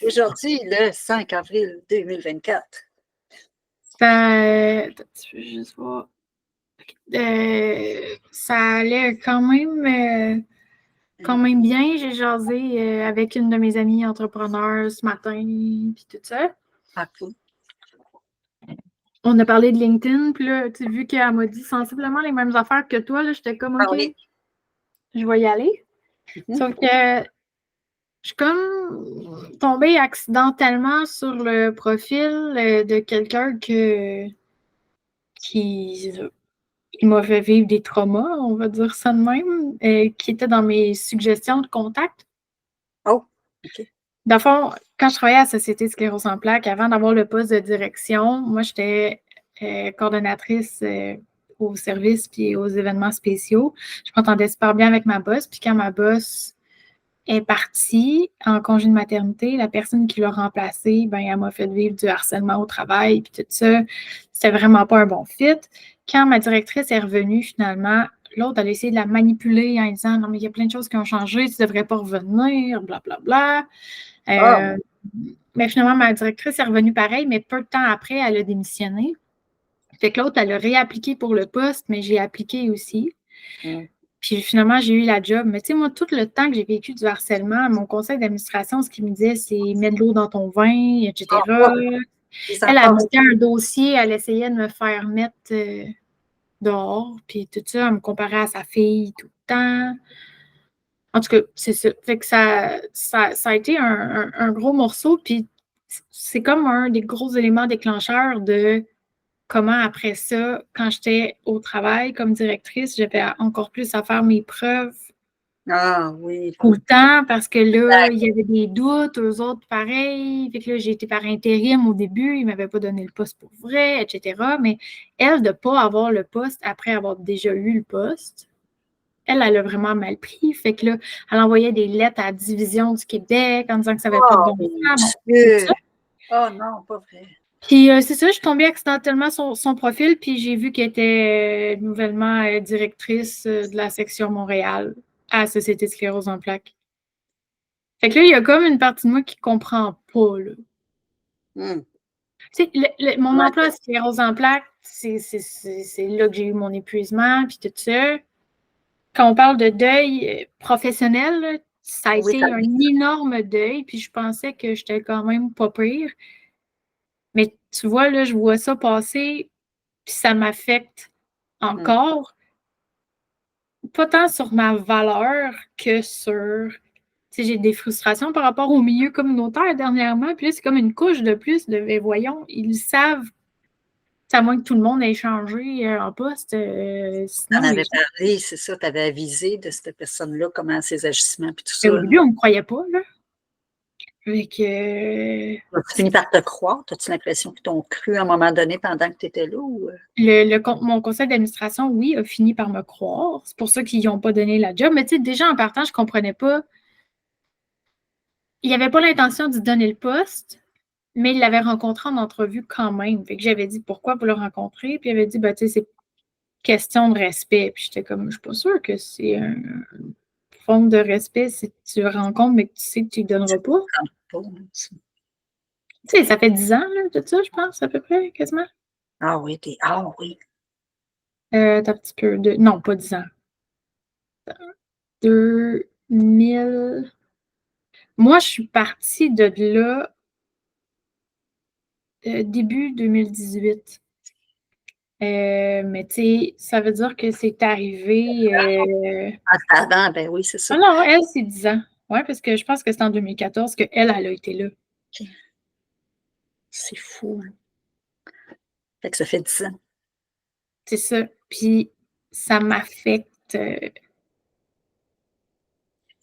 aujourd'hui, le 5 avril 2024? Tu veux juste voir. Ça allait quand même bien. J'ai jasé avec une de mes amies entrepreneurs ce matin, puis tout ça. Ah, cool. On a parlé de LinkedIn, puis là, tu as vu qu'elle m'a dit sensiblement les mêmes affaires que toi, là, j'étais comme, OK, Oui. je vais y aller. Sauf que je suis comme tombée accidentellement sur le profil de quelqu'un qui m'a fait vivre des traumas, on va dire ça de même, qui était dans mes suggestions de contact. Oh, OK. Dans le fond, quand je travaillais à la Société de sclérose en plaques, avant d'avoir le poste de direction, moi, j'étais coordonnatrice aux services puis aux événements spéciaux. Je m'entendais super bien avec ma boss. Puis quand ma boss est partie en congé de maternité, la personne qui l'a remplacée, ben, elle m'a fait vivre du harcèlement au travail puis tout ça. C'était vraiment pas un bon fit. Quand ma directrice est revenue, finalement, l'autre, elle a essayé de la manipuler en disant « Non, mais il y a plein de choses qui ont changé, tu devrais pas revenir, blablabla. Bla, bla. » Mais finalement, ma directrice est revenue pareil, mais peu de temps après, elle a démissionné. Fait que l'autre, elle a réappliqué pour le poste, mais j'ai appliqué aussi. Puis finalement, j'ai eu la job. Mais tu sais, moi, tout le temps que j'ai vécu du harcèlement, mon conseil d'administration, ce qu'il me disait, c'est « mets de l'eau dans ton vin, etc. » Elle a monté un dossier, elle essayait de me faire mettre dehors, puis tout ça, elle me comparait à sa fille tout le temps. En tout cas, c'est ça. Fait que ça a été un gros morceau, puis c'est comme un des gros éléments déclencheurs de comment, après ça, quand j'étais au travail comme directrice, j'avais encore plus à faire mes preuves tout le temps, parce que là, il y avait des doutes, eux autres, pareil. Fait que là, j'ai été par intérim au début, ils ne m'avaient pas donné le poste pour vrai, etc. Mais elle, de ne pas avoir le poste après avoir déjà eu le poste, elle a vraiment mal pris. Fait que là, elle envoyait des lettres à la Division du Québec en disant que ça n'avait pas de bon sens. Oh non, pas vrai. Puis c'est ça, je suis tombée accidentellement sur son profil, puis j'ai vu qu'elle était nouvellement directrice de la section Montréal à la Société de sclérose en plaques. Fait que là, il y a comme une partie de moi qui comprend pas, là. Tu sais, mon emploi à sclérose en plaques, c'est là que j'ai eu mon épuisement, puis tout ça. Quand on parle de deuil professionnel, là, ça a été un énorme deuil, puis je pensais que j'étais quand même pas pire. Mais tu vois, là, je vois ça passer, puis ça m'affecte encore, pas tant sur ma valeur que sur... Tu sais, j'ai des frustrations par rapport au milieu communautaire dernièrement, puis là, c'est comme une couche de plus de... voyons, ils savent, à moins que tout le monde ait changé en poste. Tu en avais parlé, c'est ça, tu avais avisé de cette personne-là, comment ses agissements, puis tout ça. Au début, on ne me croyait pas, là. Fait que... As-tu fini par te croire? As-tu l'impression qu'ils t'ont cru à un moment donné pendant que tu étais là? Ou... Mon conseil d'administration, oui, a fini par me croire. C'est pour ça qu'ils n'ont pas donné la job. Mais tu sais, déjà en partant, je ne comprenais pas. Il n'avait pas l'intention de donner le poste, mais il l'avait rencontré en entrevue quand même. Fait que j'avais dit pourquoi vous le rencontrer. Puis il avait dit, bah, tu sais, c'est question de respect. Puis j'étais comme, je suis pas sûre que c'est une forme de respect si tu le rencontres, mais que tu sais que tu ne donneras pas. Tu sais, ça fait 10 ans, là, tout ça, je pense, à peu près, quasiment. Ah oui, oui. T'as un petit peu de... Non, pas 10 ans. 2000... Moi, je suis partie de là début 2018. Mais tu sais, ça veut dire que c'est arrivé... Avant, ben oui, c'est ça. Ah non, elle, c'est 10 ans. Oui, parce que je pense que c'est en 2014 qu'elle, elle a été là. Okay. C'est fou. Hein? Fait que ça fait 10 ans. C'est ça. Puis ça m'affecte.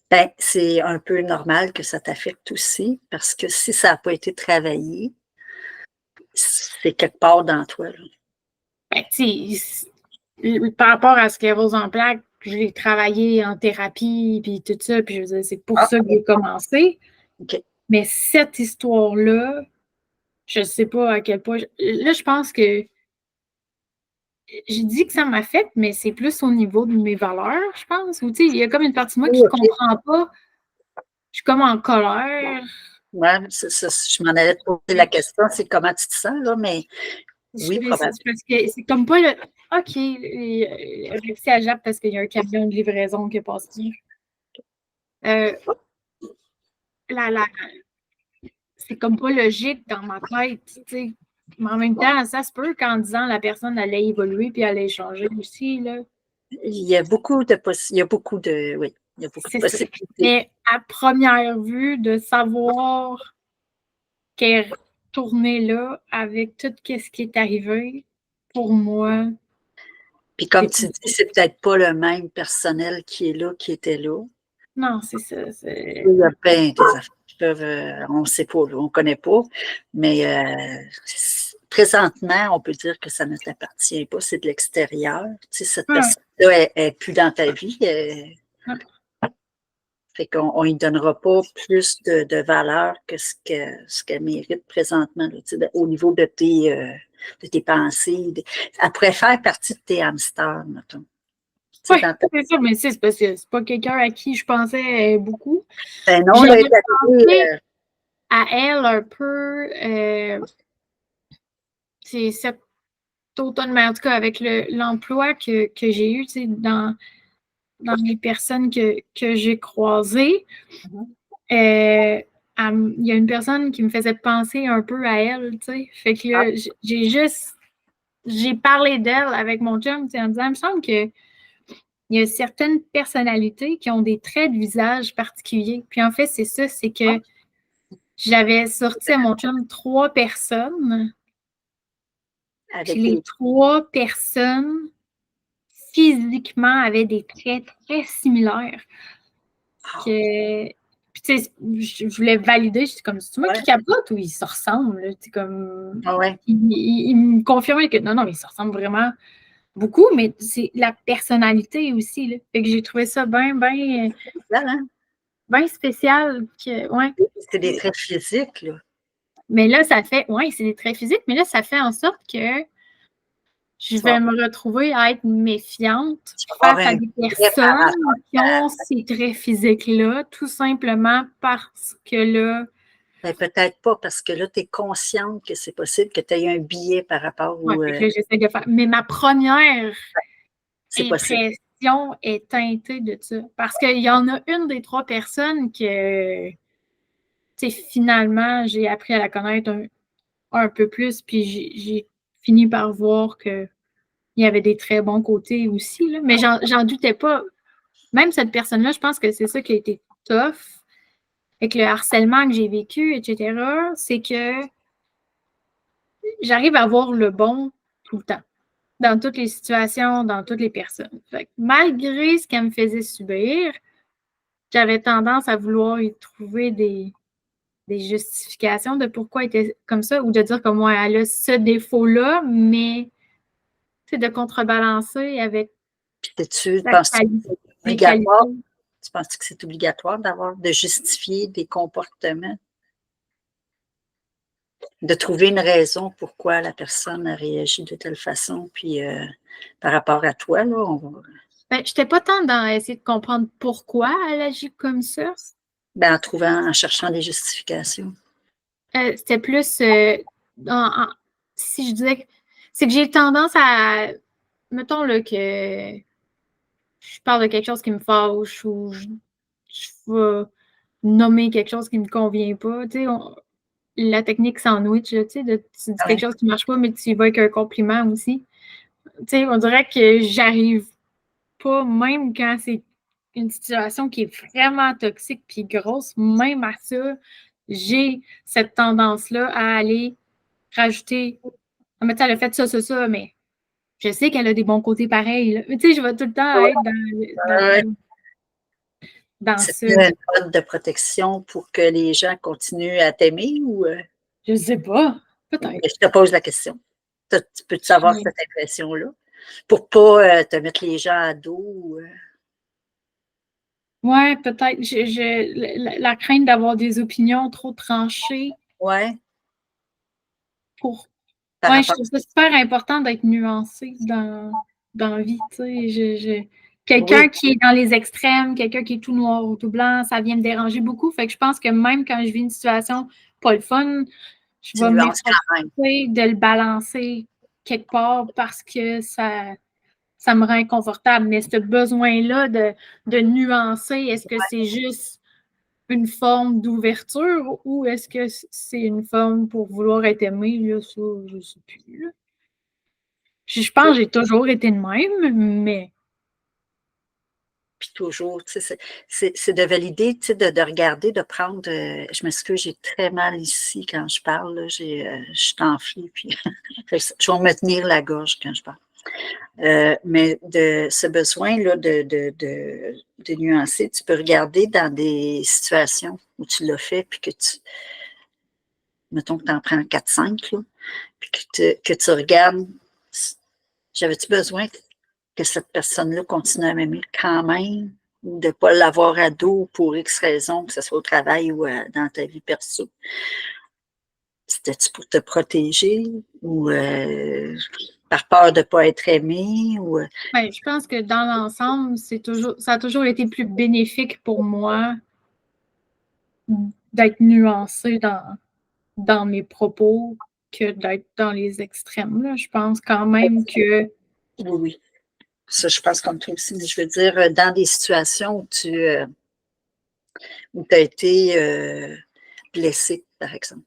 Ben, c'est un peu normal que ça t'affecte aussi, parce que si ça n'a pas été travaillé, c'est quelque part dans toi. Là. Ben, tu sais, par rapport à sclérose en plaques, j'ai travaillé en thérapie, puis tout ça, puis je veux dire, c'est pour ça que j'ai commencé. Okay. Mais cette histoire-là, je ne sais pas à quel point... Là, je pense que je dis que ça m'affecte, mais c'est plus au niveau de mes valeurs, je pense. Ou tu sais, il y a comme une partie de moi qui ne comprend pas Je suis comme en colère. Ouais, c'est ça, je m'en allais te poser la question, c'est comment tu te sens, là, mais oui, probablement. C'est parce que c'est comme pas le. OK, réussi à Jap parce qu'il y a un camion de livraison qui est passé. La, c'est comme pas logique dans ma tête, tu sais. Mais en même temps, ça se peut qu'en disant la personne allait évoluer puis allait changer aussi, là. Il y a beaucoup de il y a beaucoup de oui, il y a beaucoup de possibilités. Mais à première vue, de savoir qu'elle est retournée là avec tout ce qui est arrivé, pour moi. Puis comme tu dis, c'est peut-être pas le même personnel qui est là, qui était là. Non, c'est ça. Il y a plein des affaires qui peuvent, on ne sait pas, on ne connaît pas, mais présentement, on peut dire que ça ne t'appartient pas, c'est de l'extérieur. Tu sais, cette personne-là n'est plus dans ta vie. Fait qu'on ne lui donnera pas plus de valeur que ce qu'elle mérite présentement, là, tu sais, au niveau de tes pensées. Elle pourrait faire partie de tes hamsters, mettons. Oui, c'est ça, mais c'est parce que c'est pas quelqu'un à qui je pensais beaucoup. Ben non, j'avais pensé à elle un peu c'est cet automne, mais en tout cas avec l'emploi que j'ai eu, tu sais, dans les personnes que j'ai croisées. Il y a une personne qui me faisait penser un peu à elle, tu sais. Fait que là, j'ai parlé d'elle avec mon chum, tu sais, en disant, il me semble que il y a certaines personnalités qui ont des traits de visage particuliers. Puis en fait, c'est ça, c'est que j'avais sorti à mon chum 3 personnes. Puis les 3 personnes, physiquement, avaient des traits très similaires. Puis, tu sais, je voulais valider. J'étais comme, c'est moi qui capote ou ils se ressemblent? Comme, il me confirmait que non, ils se ressemblent vraiment beaucoup, mais c'est la personnalité aussi. Là. Fait que j'ai trouvé ça bien spécial. C'est des traits physiques, là. Mais là, ça fait, c'est des traits physiques, mais là, ça fait en sorte que je vais me retrouver à être méfiante face à des personnes qui ont ces traits physiques-là, tout simplement parce que là. Ben, peut-être pas, parce que là, tu es consciente que c'est possible que tu aies un biais par rapport au. J'essaie de faire. Mais ma première impression est teintée de ça. Parce qu'il y en a une des 3 personnes que finalement, j'ai appris à la connaître un peu plus, puis j'ai fini par voir qu'il y avait des très bons côtés aussi. Là. Mais j'en doutais pas. Même cette personne-là, je pense que c'est ça qui a été tough avec le harcèlement que j'ai vécu, etc. C'est que j'arrive à voir le bon tout le temps, dans toutes les situations, dans toutes les personnes. Fait que malgré ce qu'elle me faisait subir, j'avais tendance à vouloir y trouver des justifications de pourquoi elle était comme ça, ou de dire que moi, elle a ce défaut-là, mais c'est de contrebalancer avec Tu penses que c'est obligatoire? Tu penses que c'est obligatoire de justifier des comportements? De trouver une raison pourquoi la personne a réagi de telle façon, puis par rapport à toi, là, je n'étais pas tant dans essayer de comprendre pourquoi elle agit comme ça. Ben, en cherchant des justifications. C'était plus si je disais c'est que j'ai tendance à mettons là que je parle de quelque chose qui me fâche ou je vais nommer quelque chose qui ne me convient pas. Tu sais, la technique sandwich, tu sais, tu dis quelque chose qui ne marche pas, mais tu y vas avec un compliment aussi. Tu sais, on dirait que j'arrive pas, même quand c'est une situation qui est vraiment toxique puis grosse, même à ça, j'ai cette tendance-là à aller rajouter. Ah, mais tu sais, elle a fait ça, mais je sais qu'elle a des bons côtés pareils. Là. Tu sais, je vais tout le temps être dans ça. C'est une mode de protection pour que les gens continuent à t'aimer ou. Je sais pas. Peut-être. Je te pose la question. Tu peux savoir cette impression-là? Pour pas te mettre les gens à dos? Oui, peut-être. La crainte d'avoir des opinions trop tranchées. Oui. Je trouve ça super important d'être nuancé dans la vie. Tu sais, quelqu'un qui est dans les extrêmes, quelqu'un qui est tout noir ou tout blanc, ça vient me déranger beaucoup. Fait que je pense que même quand je vis une situation pas le fun, je vais m'efforcer de le balancer quelque part parce que ça me rend inconfortable. Mais ce besoin-là de nuancer, est-ce que c'est juste une forme d'ouverture ou est-ce que c'est une forme pour vouloir être aimé? Là, ça, je ne sais plus. Là. Je pense que j'ai toujours été de même, mais... Puis toujours, tu sais, c'est de valider, tu sais, de regarder, de prendre... je m'excuse, j'ai très mal ici quand je parle. Là, je suis enflée, puis je vais me tenir la gorge quand je parle. Mais de ce besoin-là de nuancer, tu peux regarder dans des situations où tu l'as fait, puis que mettons que tu en prends 4-5, là, puis que tu regardes, j'avais-tu besoin que cette personne-là continue à m'aimer quand même, ou de ne pas l'avoir à dos pour X raisons, que ce soit au travail ou dans ta vie perso? C'était-tu pour te protéger ou par peur de ne pas être aimé? Ou, ben, je pense que dans l'ensemble, ça a toujours été plus bénéfique pour moi d'être nuancée dans mes propos que d'être dans les extrêmes. Là. Je pense quand même que... Oui, oui. Ça, je pense comme toi aussi, mais je veux dire, dans des situations où tu as été blessé, par exemple,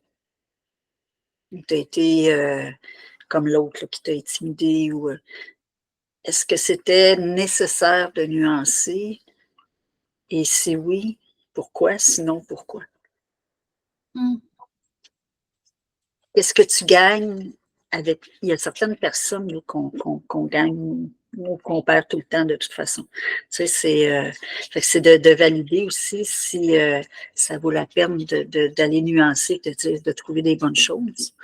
où tu as été comme l'autre là, qui t'a intimidé, ou est-ce que c'était nécessaire de nuancer? Et si oui, pourquoi? Sinon, pourquoi? Qu'est-ce que tu gagnes avec... Il y a certaines personnes qu'on gagne ou qu'on perd tout le temps de toute façon. Tu sais, c'est de valider aussi si ça vaut la peine d'aller nuancer, de trouver des bonnes choses.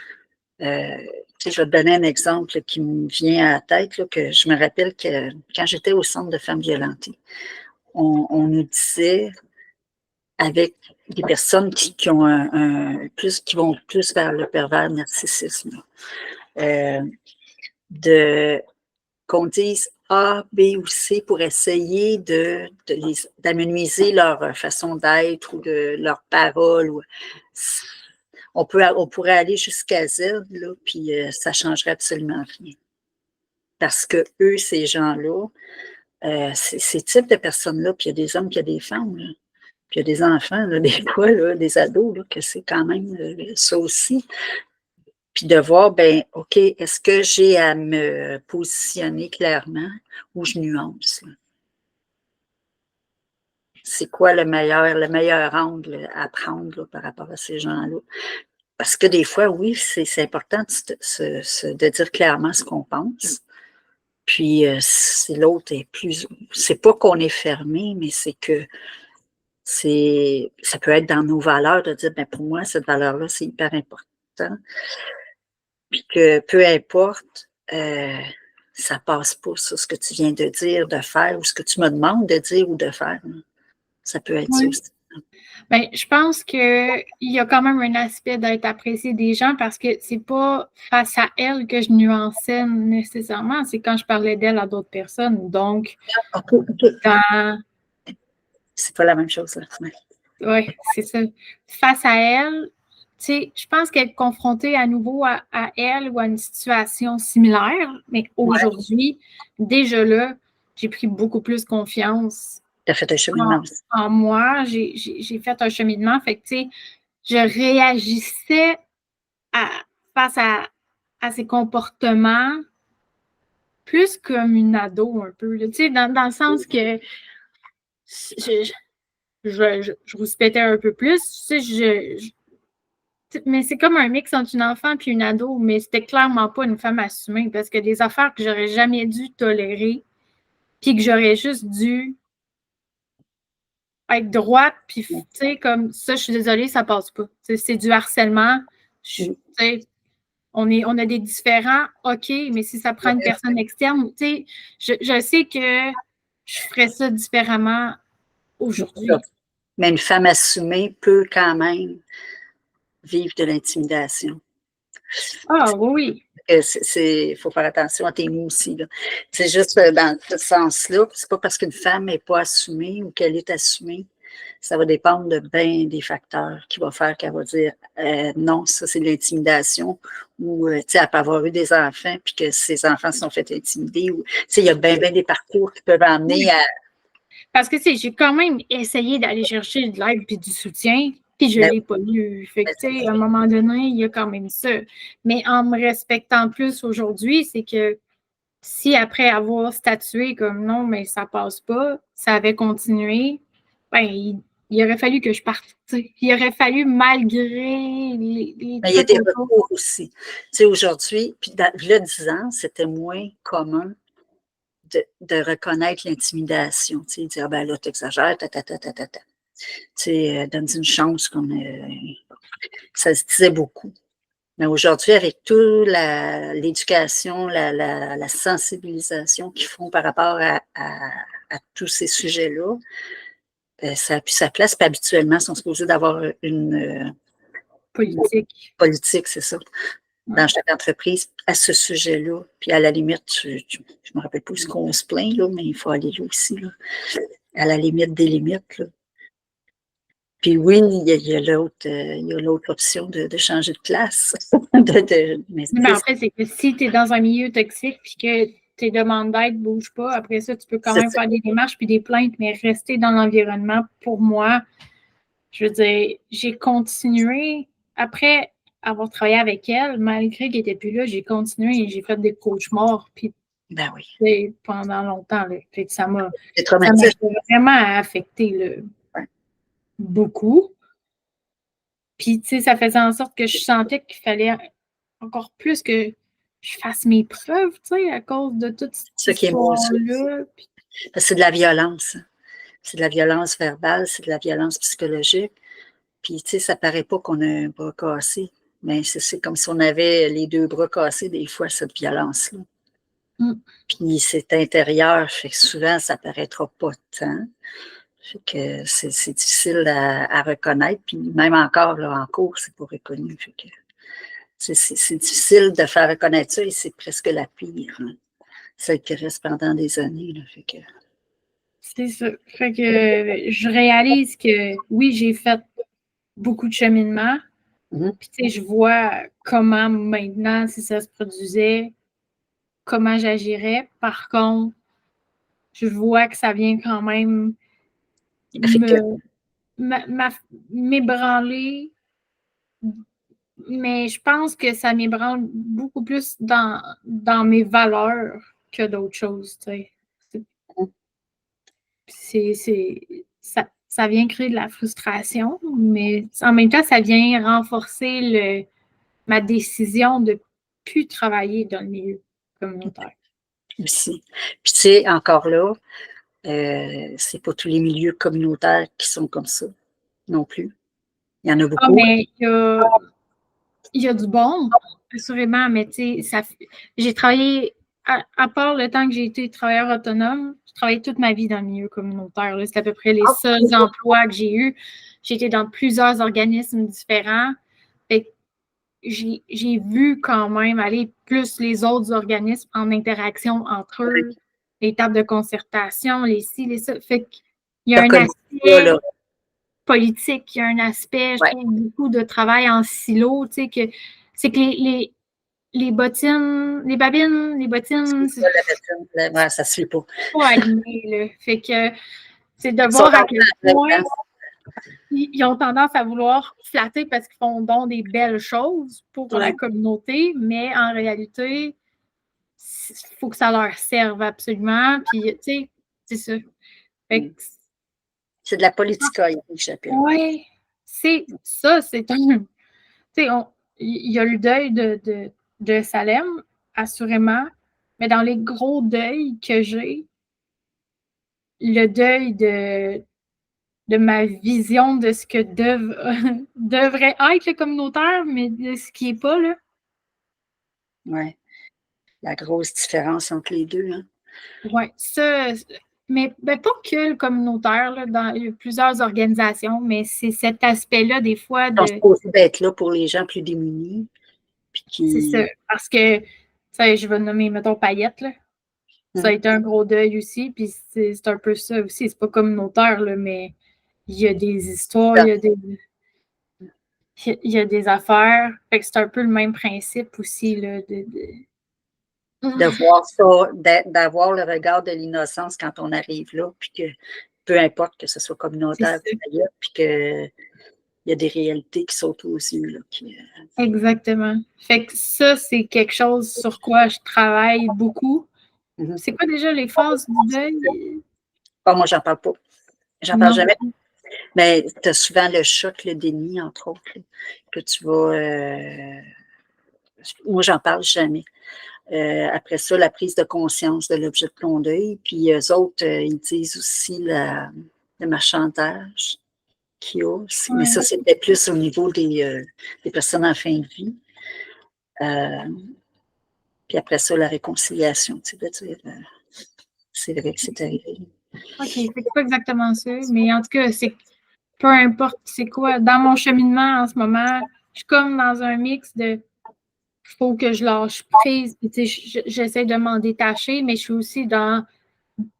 Tu sais, je vais te donner un exemple là, qui me vient à la tête, là, que je me rappelle que quand j'étais au centre de femmes violentées, on nous disait avec des personnes qui ont qui vont plus vers le pervers narcissisme. Qu'on dise A, B ou C pour essayer d'amenuiser leur façon d'être ou de leurs paroles. On pourrait aller jusqu'à Z, là, puis ça ne changerait absolument rien. Parce que eux, ces gens-là, ces types de personnes-là, puis il y a des hommes, puis il y a des femmes, là, puis il y a des enfants, là, des fois, là, des ados, là, que c'est quand même ça aussi. Puis de voir, ben OK, est-ce que j'ai à me positionner clairement ou je nuance? C'est quoi le meilleur angle à prendre là, par rapport à ces gens-là? Parce que des fois, oui, c'est important de dire clairement ce qu'on pense. Puis si l'autre est plus... C'est pas qu'on est fermé, mais c'est que ça peut être dans nos valeurs de dire, ben pour moi, cette valeur-là, c'est hyper important. Puis que peu importe, ça passe pas sur ce que tu viens de dire, de faire, ou ce que tu me demandes de dire ou de faire. Ça peut être ça aussi. Bien, je pense qu'il y a quand même un aspect d'être apprécié des gens parce que c'est pas face à elle que je nuançais nécessairement, c'est quand je parlais d'elle à d'autres personnes. Donc, c'est pas la même chose, là. Oui, c'est ça. Face à elle, tu sais, je pense qu'être confrontée à nouveau à elle ou à une situation similaire, mais aujourd'hui, déjà là, j'ai pris beaucoup plus confiance. Tu as fait un cheminement aussi. En moi, j'ai fait un cheminement. Fait que, tu sais, je réagissais face à ces comportements plus comme une ado un peu. Tu sais, dans le sens que je rouspétais un peu plus. Tu sais, mais c'est comme un mix entre une enfant et une ado, mais c'était clairement pas une femme assumée parce que des affaires que j'aurais jamais dû tolérer puis que j'aurais juste dû être droite puis, tu sais, comme ça, je suis désolée, ça passe pas. C'est du harcèlement. Tu sais, on a des différends, OK, mais si ça prend une personne externe, tu sais, je sais que je ferais ça différemment aujourd'hui. Mais une femme assumée peut quand même vivre de l'intimidation. Ah oui. Il faut faire attention à tes mots aussi. Là. C'est juste dans ce sens-là. C'est pas parce qu'une femme n'est pas assumée ou qu'elle est assumée. Ça va dépendre de bien des facteurs qui vont faire qu'elle va dire non, ça c'est de l'intimidation ou elle peut avoir eu des enfants puis que ses enfants se sont fait intimider. Ou, il y a bien des parcours qui peuvent amener à. Parce que j'ai quand même essayé d'aller chercher de l'aide et du soutien, puis je ne l'ai pas eu. Fait que, à un moment donné, il y a quand même ça. Mais en me respectant plus aujourd'hui, c'est que si après avoir statué comme non, mais ça passe pas, ça avait continué, ben, il aurait fallu que je parte. Il aurait fallu, malgré les mais il y a des recours aussi. Aujourd'hui, puis il y a 10 ans, c'était moins commun de reconnaître l'intimidation. Dire, ben là, t'exagères, donne une chance, comme ça se disait beaucoup. Mais aujourd'hui, avec toute l'éducation, la sensibilisation qu'ils font par rapport à tous ces sujets-là, ça a pu sa place. Puis habituellement, ils sont supposés d'avoir une politique, c'est ça, dans chaque entreprise, à ce sujet-là. Puis à la limite, je ne me rappelle pas ce qu'on se plaint, là, mais il faut aller là aussi, là, à la limite des limites. Là. Puis oui, il y a l'autre option de changer de classe. Mais après, c'est que si tu es dans un milieu toxique puis que tes demandes d'aide ne bougent pas, après ça, tu peux quand même faire des démarches puis des plaintes, mais rester dans l'environnement, pour moi, je veux dire, j'ai continué, après avoir travaillé avec elle, malgré qu'elle n'était plus là, j'ai continué et j'ai fait des cauchemars, puis pendant longtemps. Là. Fait que ça m'a vraiment affecté beaucoup. Puis, tu sais, ça faisait en sorte que je sentais qu'il fallait encore plus que je fasse mes preuves, tu sais, à cause de toute cette histoire-là. C'est de la violence. C'est de la violence verbale, c'est de la violence psychologique. Puis, tu sais, ça paraît pas qu'on a un bras cassé, mais c'est comme si on avait les 2 bras cassés, des fois, cette violence-là. Puis, c'est intérieur, fait que souvent, ça paraîtra pas tant. Fait que c'est difficile à reconnaître. Puis, même encore, là, en cours, c'est pas reconnu. Fait que c'est difficile de faire reconnaître ça et c'est presque la pire. Hein. Celle qui reste pendant des années. Là, fait que... C'est ça. Fait que je réalise que oui, j'ai fait beaucoup de cheminement. Puis tu sais, je vois comment maintenant, si ça se produisait, comment j'agirais. Par contre, je vois que ça vient quand même m'ébranler. Mais je pense que ça m'ébranle beaucoup plus dans mes valeurs que d'autres choses. Ça vient créer de la frustration, mais en même temps, ça vient renforcer ma décision de ne plus travailler dans le milieu communautaire. Aussi. Puis tu sais, encore là, c'est pas tous les milieux communautaires qui sont comme ça non plus. Il y en a beaucoup. Ah, mais il y a du bon, assurément, mais tu sais, j'ai travaillé, à part le temps que j'ai été travailleur autonome, j'ai travaillé toute ma vie dans le milieu communautaire. C'est à peu près les seuls emplois que j'ai eus. J'ai été dans plusieurs organismes différents. J'ai vu quand même aller plus les autres organismes en interaction entre eux, les tables de concertation, les ci, les ça. Fait qu'il y a un aspect politique, il y a un aspect, je trouve, beaucoup de travail en silo, tu sais, c'est que les bottines, les babines, les bottines... ça se fait pas. Pas aligné, là. Fait que c'est de voir à quel point ils ont tendance à vouloir flatter parce qu'ils font donc des belles choses pour la communauté, mais en réalité, il faut que ça leur serve absolument. Puis, tu sais, c'est ça. C'est de la politique, j'appelle. Oui, c'est ça, c'est un... Tu sais, il y a le deuil de Salem, assurément, mais dans les gros deuils que j'ai, le deuil de ma vision de ce que devrait être le communautaire, mais de ce qui n'est pas, là. Oui. La grosse différence entre les deux, hein? Oui, ça, mais pas que le communautaire, là, dans plusieurs organisations, mais c'est cet aspect-là, des fois, Ils sont supposés d'être là pour les gens plus démunis. Puis C'est ça. Parce que, tu sais, je vais nommer, mettons, Paillette, là. Ça a été un gros deuil aussi, puis c'est un peu ça aussi. C'est pas communautaire, là, mais il y a des histoires, il y a des affaires. Fait que c'est un peu le même principe aussi, là, de voir ça, d'avoir le regard de l'innocence quand on arrive là, puis que peu importe que ce soit communautaire ou ailleurs, puis qu'il y a des réalités qui sautent aux yeux. Là, Exactement. Fait que ça, c'est quelque chose sur quoi je travaille beaucoup. C'est quoi déjà les phases du deuil? Oh, moi, j'en parle pas. J'en parle jamais. Mais tu as souvent le choc, le déni, entre autres, là, que tu vas. Moi, j'en parle jamais. Après ça, la prise de conscience de l'objet de ton deuil. Puis eux autres, ils disent aussi le marchandage qu'il y a aussi. Mais ça, c'était plus au niveau des personnes en fin de vie. Puis après ça, la réconciliation, tu sais, de dire, c'est vrai que c'est arrivé. OK, c'est pas exactement ça, mais en tout cas, c'est peu importe c'est quoi. Dans mon cheminement en ce moment, je suis comme dans un mix de faut que je lâche prise, puis j'essaie de m'en détacher, mais je suis aussi dans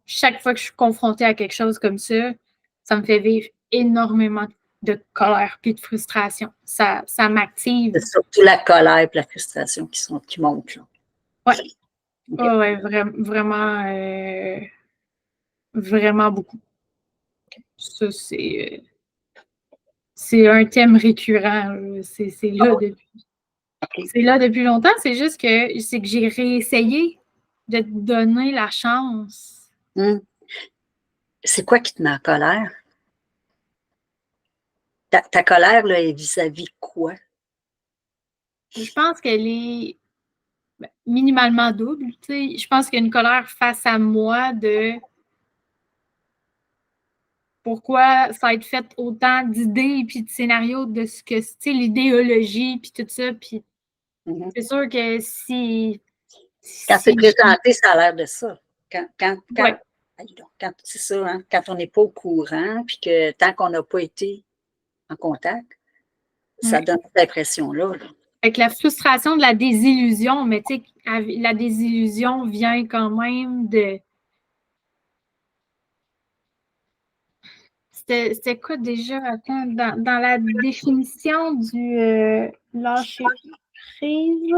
chaque fois que je suis confrontée à quelque chose comme ça me fait vivre énormément de colère puis de frustration. Ça m'active. C'est surtout la colère et la frustration qui montent. Là. Oui. Okay. Ouais, vraiment, vraiment beaucoup. Ça, c'est un thème récurrent. C'est là depuis. Okay. C'est là depuis longtemps. C'est juste que j'ai réessayé de te donner la chance. C'est quoi qui te met en colère? Ta colère là, est vis-à-vis quoi? Je pense qu'elle est minimalement double. T'sais. Je pense qu'il y a une colère face à moi de pourquoi ça a été fait autant d'idées et de scénarios de ce que c'est l'idéologie puis tout ça. Puis c'est sûr que quand c'est présenté, ça a l'air de ça. Quand c'est ça, hein? Quand on n'est pas au courant, puis que tant qu'on n'a pas été en contact, ça donne cette impression-là. Là. Avec la frustration de la désillusion, mais tu sais, la désillusion vient quand même de. C'était quoi déjà? Attends, dans la définition du lâcher prise.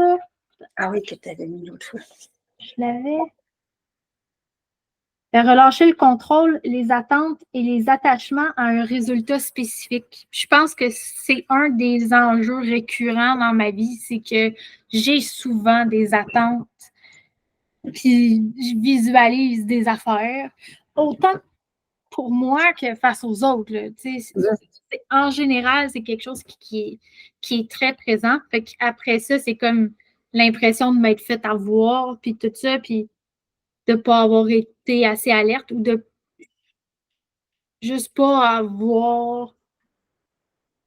Ah oui, que tu avais mis l'autre fois. Je l'avais. Relâcher le contrôle, les attentes et les attachements à un résultat spécifique. Je pense que c'est un des enjeux récurrents dans ma vie, c'est que j'ai souvent des attentes, puis je visualise des affaires, autant pour moi que face aux autres. Là, en général, c'est quelque chose qui est très présent. Fait qu'après ça, c'est comme l'impression de m'être fait avoir, puis tout ça, puis de ne pas avoir été assez alerte ou de juste pas avoir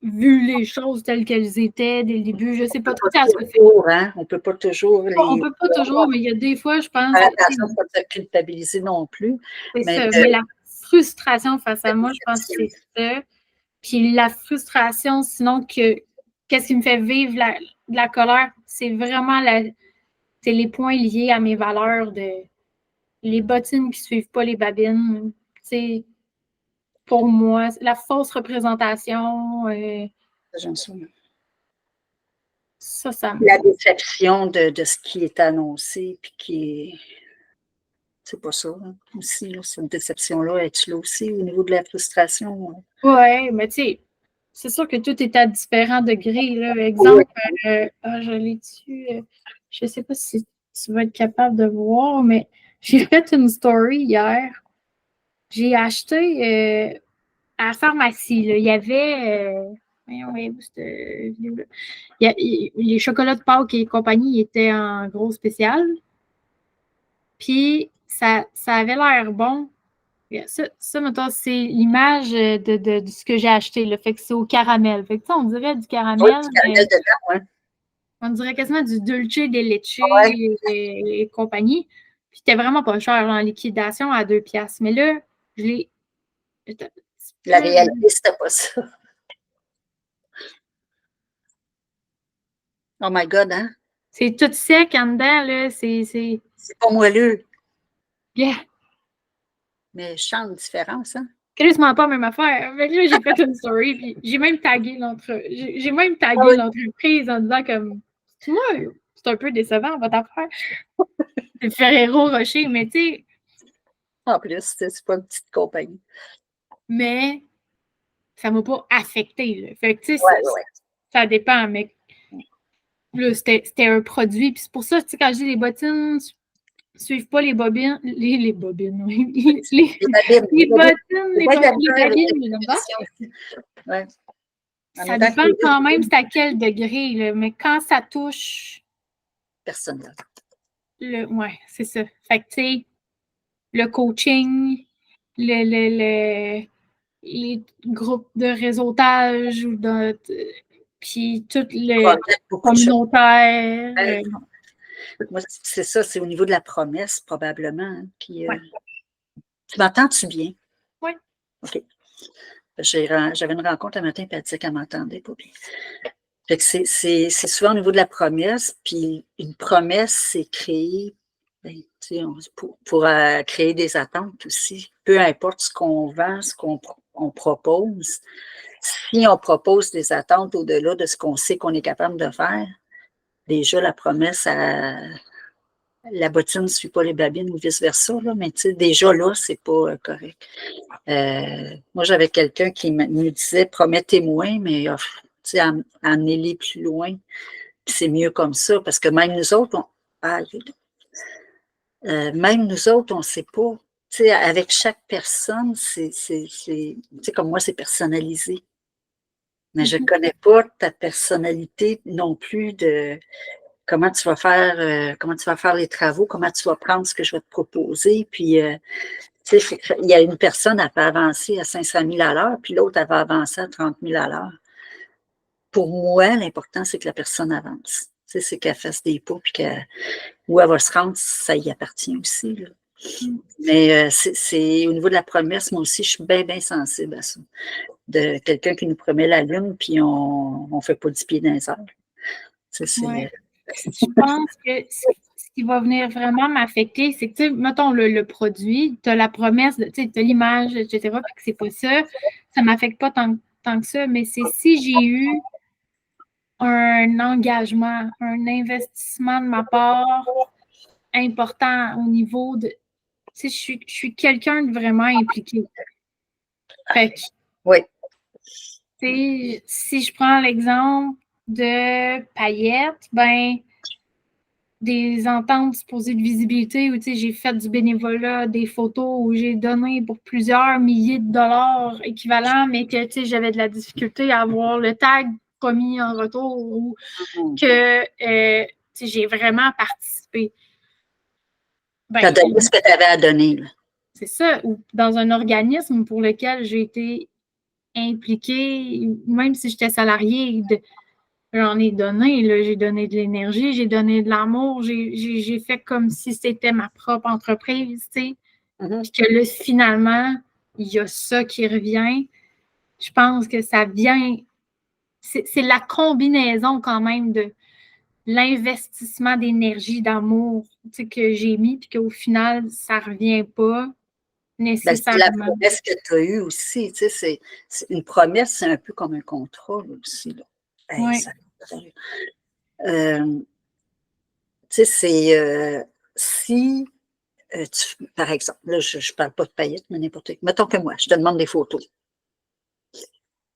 vu les choses telles qu'elles étaient dès le début. Je ne sais pas trop ça se fait. Hein? On ne peut pas toujours On ne peut pas toujours, mais il y a des fois, je pense. Attention, pas te culpabiliser non plus. C'est ça. Mais la frustration face à moi, je pense que c'est ça. Puis la frustration, sinon, qu'est-ce qui me fait vivre la colère, c'est vraiment c'est les points liés à mes valeurs de les bottines qui ne suivent pas les babines. C'est pour moi, la fausse représentation. J'en suis. Ça la déception de ce qui est annoncé, puis qui est. C'est pas ça, hein, aussi, là, cette déception-là, es-tu là aussi au niveau de la frustration? Oui, mais tu sais, c'est sûr que tout est à différents degrés. Là. Exemple, je l'ai dessus, je ne sais pas si tu vas être capable de voir, mais j'ai fait une story hier. J'ai acheté à la pharmacie, là, il y avait. Les chocolats de Pâques et compagnie étaient en gros spécial. Puis, ça avait l'air bon. Ça mettons, c'est l'image de ce que j'ai acheté. Là. Fait que c'est au caramel. Fait que, on dirait du caramel. Oui, du caramel dedans, oui. On dirait quasiment du dulce de leche et compagnie. Puis, c'était vraiment pas cher en liquidation à 2 piastres. Mais là, je l'ai. La réalité, c'était pas ça. Oh my God, hein? C'est tout sec en dedans, là. C'est pas moelleux, Yeah. mais je sens une différence, hein? Quasiment pas la même affaire. Fait que là, j'ai fait une story, puis j'ai même tagué l'entreprise en disant comme, moi, c'est un peu décevant votre affaire. C'est Ferrero Rocher, mais tu sais. En plus, c'est pas une petite compagnie. Mais ça m'a pas affecté, là. Fait que, tu sais, Ouais. ça dépend, mais là, c'était un produit. Puis c'est pour ça, tu sais, quand je dis les bottines suivent pas les bobines, les bobines, oui. Les bottines, les babines, ouais. Ça dépend quand même c'est à quel degré, là, mais quand ça touche personnel. Ouais, c'est ça. Fait que, tu sais, le coaching, les groupes de réseautage, puis tout le communautaire. Moi, c'est ça, c'est au niveau de la promesse, probablement. Hein, puis, tu m'entends-tu bien? Oui. OK. J'avais une rencontre un matin, puis elle disait qu'elle m'entendait pas bien. Fait que c'est souvent au niveau de la promesse, puis une promesse, c'est créer, pour créer des attentes aussi. Peu importe ce qu'on vend, ce qu'on propose, si on propose des attentes au-delà de ce qu'on sait qu'on est capable de faire, déjà la promesse, la bottine ne suit pas les babines ou vice-versa, mais déjà là, c'est pas correct. Moi, j'avais quelqu'un qui me disait, promettez-moi, mais amenez-les plus loin. C'est mieux comme ça, parce que même nous autres, on ne sait pas. Avec chaque personne, comme moi, c'est personnalisé. Mais je ne connais pas ta personnalité non plus de comment tu vas faire les travaux, comment tu vas prendre ce que je vais te proposer. Puis, il y a une personne, elle peut avancer à 500 000 à l'heure, puis l'autre, elle va avancer à 30 000 à l'heure. Pour moi, l'important, c'est que la personne avance. C'est qu'elle fasse des pas, puis où elle va se rendre, ça y appartient aussi. Là. Mais c'est au niveau de la promesse, moi aussi, je suis bien, bien sensible à ça. De quelqu'un qui nous promet la lune, puis on ne fait pas 10 pieds dans les airs. Ouais. Je pense que ce qui va venir vraiment m'affecter, c'est que, tu sais, mettons le produit, tu as la promesse, tu as l'image, etc., puis que c'est pas ça, ça ne m'affecte pas tant que ça, mais c'est si j'ai eu un engagement, un investissement de ma part important au niveau de, tu sais, je suis quelqu'un de vraiment impliqué. Fait que, oui. Si je prends l'exemple de paillettes, ben, des ententes supposées de visibilité où j'ai fait du bénévolat, des photos où j'ai donné pour plusieurs milliers de dollars équivalents, mais que j'avais de la difficulté à avoir le tag promis en retour ou que j'ai vraiment participé. Tu as donné ce que tu avais à donner. C'est ça. Ou dans un organisme pour lequel j'ai été impliquée, même si j'étais salariée, j'en ai donné, j'ai donné de l'énergie, j'ai donné de l'amour, j'ai fait comme si c'était ma propre entreprise, tu sais. Puis que là, finalement, il y a ça qui revient. Je pense que ça vient, c'est la combinaison quand même de l'investissement d'énergie, d'amour, tu sais, que j'ai mis, puis qu'au final, ça ne revient pas nécessairement. C'est la promesse que tu as eue aussi, tu sais, une promesse, c'est un peu comme un contrat aussi, là. Oui. Tu sais, c'est si, par exemple, là, je ne parle pas de paillettes, mais n'importe quoi. Mettons que moi, je te demande des photos.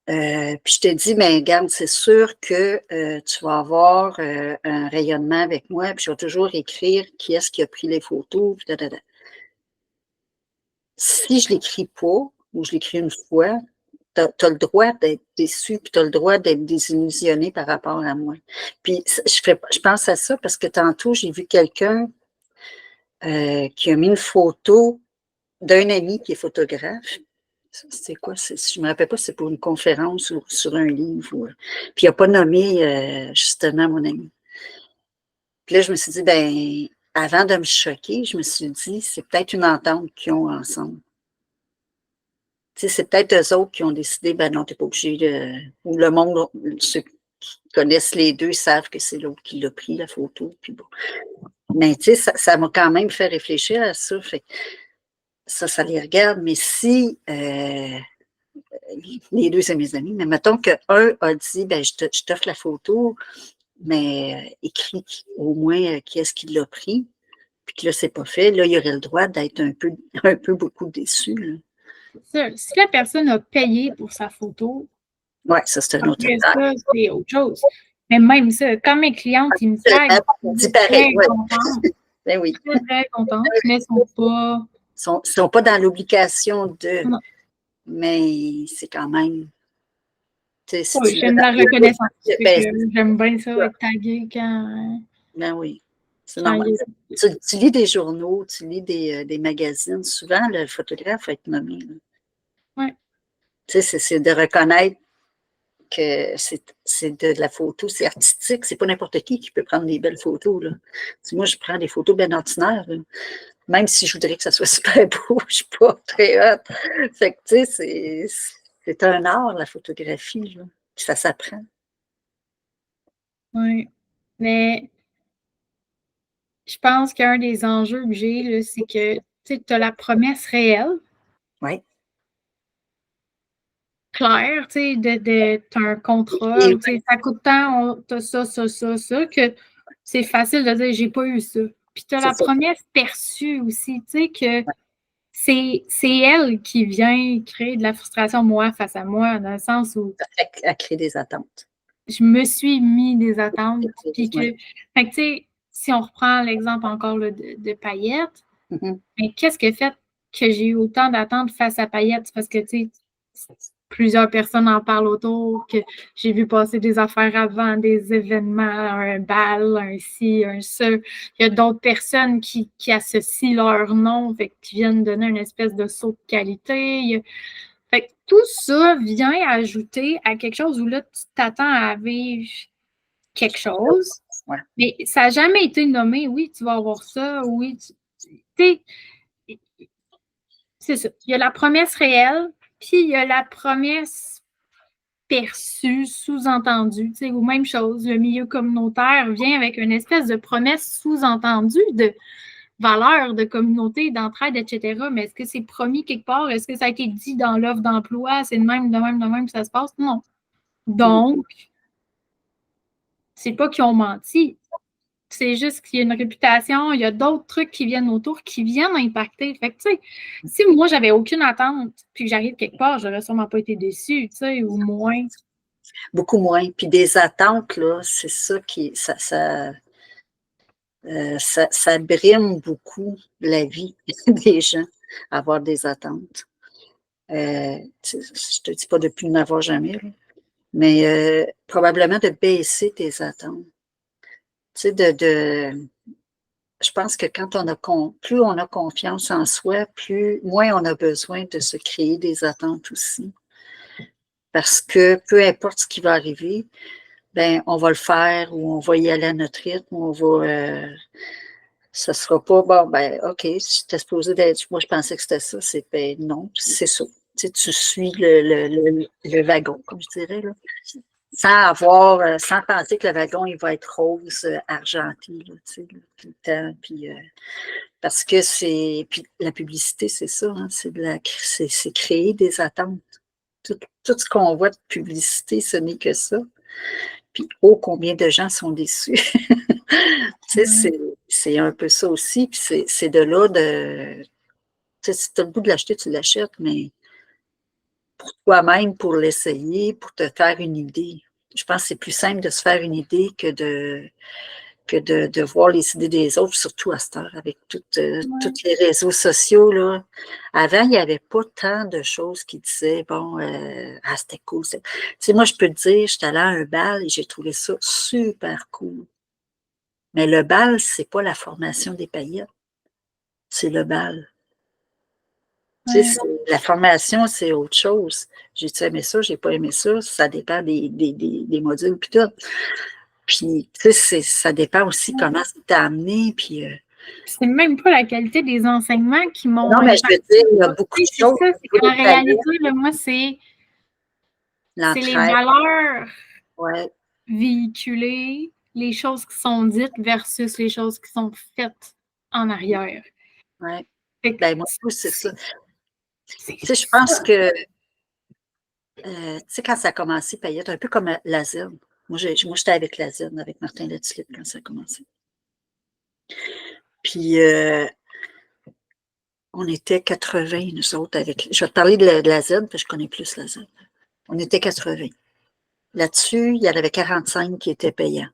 Puis je te dis, mais regarde, c'est sûr que tu vas avoir un rayonnement avec moi, puis je vais toujours écrire qui est-ce qui a pris les photos, puis Si je ne l'écris pas, ou je l'écris une fois, tu as le droit d'être déçu, puis tu as le droit d'être désillusionné par rapport à moi. Puis je pense à ça parce que tantôt, j'ai vu quelqu'un qui a mis une photo d'un ami qui est photographe. C'est quoi? Je ne me rappelle pas si c'est pour une conférence ou sur un livre. Puis il n'a pas nommé justement mon ami. Puis là, je me suis dit, ben, avant de me choquer, je me suis dit, c'est peut-être une entente qu'ils ont ensemble. Tu sais, c'est peut-être eux autres qui ont décidé, ben non, tu n'es pas obligé de. Ou le monde, qui connaissent les deux savent que c'est l'autre qui l'a pris, la photo. Puis bon. Mais tu sais, ça m'a quand même fait réfléchir à ça. Fait ça les regarde. Mais si les deux, c'est mes amis, mais mettons qu'un a dit, ben, je t'offre la photo, mais écris au moins qui est-ce qui l'a pris, puis que là, c'est pas fait, là, il aurait le droit d'être un peu beaucoup déçu. Là. Si la personne a payé pour sa photo, oui, ça, c'est un autre affaire. Ça, c'est autre chose. Mais même ça, quand mes clientes, ils me taguent, ils sont très contentes. Ben oui. Très, très contentes, mais ils sont pas dans l'obligation de. Non. Mais c'est quand même. Si oui, j'aime la reconnaissance. J'aime bien ça, être tagué quand. Ben oui. C'est normal. Tu lis des journaux, tu lis des magazines. Souvent, le photographe va être nommé. Oui. C'est de reconnaître que c'est de la photo, c'est artistique. C'est pas n'importe qui peut prendre des belles photos. Là. Moi, je prends des photos bien ordinaires. Là. Même si je voudrais que ça soit super beau, je ne suis pas très hâte. Fait que, tu sais, c'est un art, la photographie, là. Puis ça s'apprend. Oui. Mais je pense qu'un des enjeux que j'ai, c'est que tu as la promesse réelle. Oui. Claire, tu sais, t'as un contrat, tu sais, ça coûte tant, t'as ça, que c'est facile de dire j'ai pas eu ça. Puis t'as la promesse perçue aussi, tu sais, que c'est elle qui vient créer de la frustration, moi, face à moi, dans le sens où. À créer des attentes. Je me suis mis des attentes. Puis que, fait que, tu sais, si on reprend l'exemple encore là, de Paillettes, mais qu'est-ce qui a fait que j'ai eu autant d'attentes face à Paillettes? Parce que, tu sais, plusieurs personnes en parlent autour, que j'ai vu passer des affaires avant, des événements, un bal, un ci, un ça. Il y a d'autres personnes qui associent leur nom, fait, qui viennent donner une espèce de saut de qualité. Fait que tout ça vient ajouter à quelque chose où là, tu t'attends à vivre quelque chose, mais ça n'a jamais été nommé. Oui, tu vas avoir ça, oui. C'est ça. Il y a la promesse réelle, puis il y a la promesse perçue, sous-entendue, ou même chose, le milieu communautaire vient avec une espèce de promesse sous-entendue de valeur, de communauté, d'entraide, etc. Mais est-ce que c'est promis quelque part? Est-ce que ça a été dit dans l'offre d'emploi? C'est de même que ça se passe? Non. Donc, c'est pas qu'ils ont menti. C'est juste qu'il y a une réputation, il y a d'autres trucs qui viennent autour, qui viennent impacter. Fait que, tu sais, si moi, j'avais aucune attente, puis que j'arrive quelque part, j'aurais sûrement pas été déçue, tu sais, ou moins. Beaucoup moins. Puis des attentes, là, c'est ça qui. Ça brime beaucoup la vie des gens, avoir des attentes. Je te dis pas de plus n'avoir jamais, là, mais probablement de baisser tes attentes. Tu sais, je pense que quand plus on a confiance en soi, moins on a besoin de se créer des attentes aussi. Parce que peu importe ce qui va arriver, ben on va le faire ou on va y aller à notre rythme, on va. Ça sera pas bon, ben OK, c'était supposé d'être. Moi, je pensais que c'était ça. Ben non, c'est ça. Tu suis le wagon, comme je dirais, là. Sans penser que le wagon, il va être rose, argenté, là, tout le temps. Puis, parce que puis la publicité, c'est ça, hein, c'est créer des attentes. Tout ce qu'on voit de publicité, ce n'est que ça. Puis, oh, combien de gens sont déçus. C'est un peu ça aussi. Puis, c'est de là de. Si tu as le goût de l'acheter, tu l'achètes, mais pour toi-même, pour l'essayer, pour te faire une idée. Je pense que c'est plus simple de se faire une idée que de voir les idées des autres, surtout à cette heure, avec tous les réseaux sociaux. Là. Avant, il n'y avait pas tant de choses qui disaient, bon, c'était cool. Tu sais, moi, je peux te dire, j'étais allée à un bal et j'ai trouvé ça super cool. Mais le bal, c'est pas la formation des paillettes. C'est le bal. Tu sais, la formation, c'est autre chose. J'ai-tu aimé ça, j'ai pas aimé ça, ça dépend des modules puis tout. Puis, tu sais, ça dépend aussi comment c'est amené, puis... C'est même pas la qualité des enseignements qui m'ont... Non, mais je veux dire, il y a beaucoup de choses. En réalité, moi, c'est les valeurs. Ouais. véhiculer les choses qui sont dites versus les choses qui sont faites en arrière. Ouais. Fait que Ben, moi aussi, c'est ça. c'est Tu sais, je pense que, tu sais, quand ça a commencé, Payette, un peu comme la Z. Moi, j'étais avec la Z, avec Martin Latulippe, quand ça a commencé. Puis, on était 80, nous autres, avec. Je vais te parler de la Z, parce que je connais plus la Z. On était 80. Là-dessus, il y en avait 45 qui étaient payants.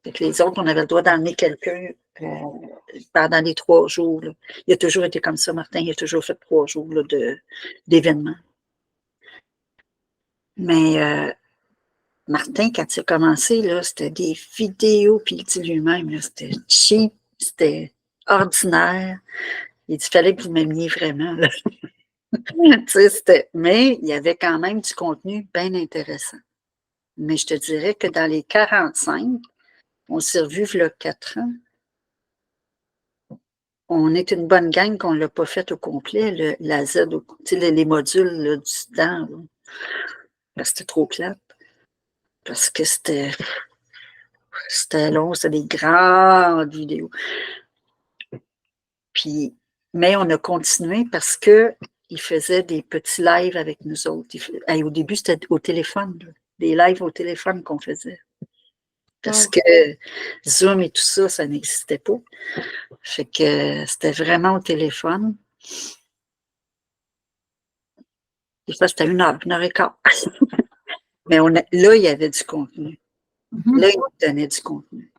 Fait que les autres, on avait le droit d'emmener quelqu'un pendant les 3 jours. Là. Il a toujours été comme ça, Martin. Il a toujours fait 3 jours là, d'événements. Mais Martin, quand il a commencé, là, c'était des vidéos, puis il dit lui-même, là, c'était cheap, c'était ordinaire. Il dit, il fallait que vous m'aimiez vraiment. Là. Mais il y avait quand même du contenu bien intéressant. Mais je te dirais que dans les 45, on s'est revus il y a 4 ans. On est une bonne gang qu'on ne l'a pas fait au complet, la Z, les modules là, du dedans, là, parce que c'était trop plate. Parce que c'était long, c'était des grandes vidéos. Puis, mais on a continué parce qu'il faisait des petits lives avec nous autres. Au début, c'était au téléphone, là, des lives au téléphone qu'on faisait. Parce que Zoom et tout ça, ça n'existait pas. Fait que c'était vraiment au téléphone. Des fois, c'était 1 heure et quart. Mais là, il y avait du contenu. Là, il nous donnait du contenu.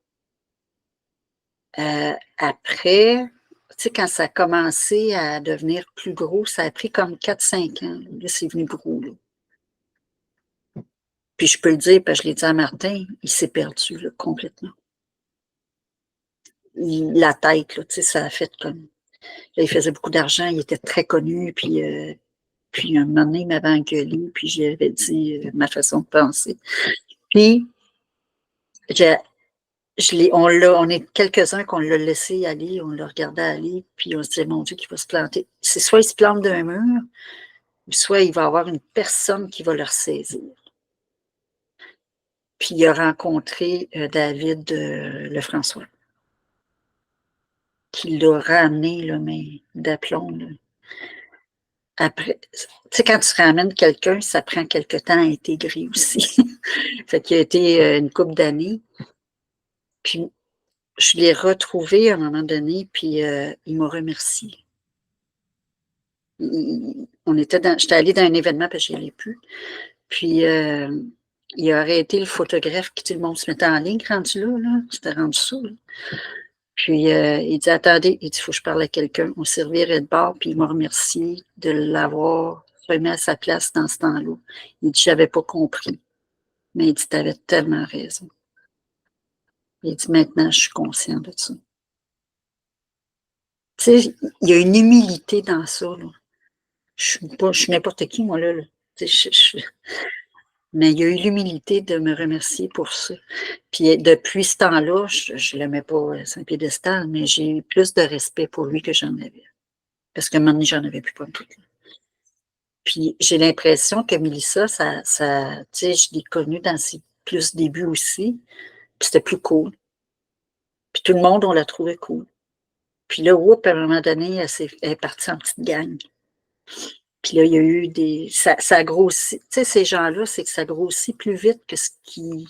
Après, tu sais, quand ça a commencé à devenir plus gros, ça a pris comme 4-5 ans. Là, c'est venu gros. Là. Puis je peux le dire, parce que je l'ai dit à Martin, il s'est perdu là, complètement. La tête, là, tu sais, ça a fait comme. Là, il faisait beaucoup d'argent, il était très connu, puis un moment donné, il m'avait engueulé, puis j'avais dit ma façon de penser. Puis, on est quelques-uns qu'on l'a laissé aller, on l'a regardé aller, puis on se disait, mon Dieu, qu'il va se planter. C'est soit il se plante d'un mur, ou soit il va y avoir une personne qui va le ressaisir. Puis il a rencontré David Lefrançois, qui l'a ramené, là, mais d'aplomb. Là. Après, tu sais, quand tu ramènes quelqu'un, ça prend quelque temps à intégrer aussi. Fait qu'il a été une couple d'années. Puis je l'ai retrouvé à un moment donné, puis il m'a remercié. J'étais allée dans un événement, parce que je ne l'ai plus. Puis, il a arrêté le photographe, qui tout le monde se mettait en ligne, rendu là. C'était rendu ça, là. Puis, il dit, attendez, il dit, il faut que je parle à quelqu'un. On servirait de bord, puis il m'a remercié de l'avoir remis à sa place dans ce temps-là. Il dit, j'avais pas compris. Mais il dit, tu avais tellement raison. Il dit, maintenant, je suis conscient de ça. Tu sais, il y a une humilité dans ça, là. Je suis n'importe qui, moi, là. Mais il y a eu l'humilité de me remercier pour ça. Puis depuis ce temps-là, je ne l'aimais pas sur un piédestal, mais j'ai eu plus de respect pour lui que j'en avais. Parce que maintenant, j'en avais plus pas tout. Puis j'ai l'impression que Mélissa, tu sais, je l'ai connue dans ses plus débuts aussi. Puis c'était plus cool. Puis tout le monde, on l'a trouvé cool. Puis là, à un moment donné, elle est partie en petite gang. Puis là, il y a eu des. Ça grossit. Tu sais, ces gens-là, c'est que ça grossit plus vite que ce qui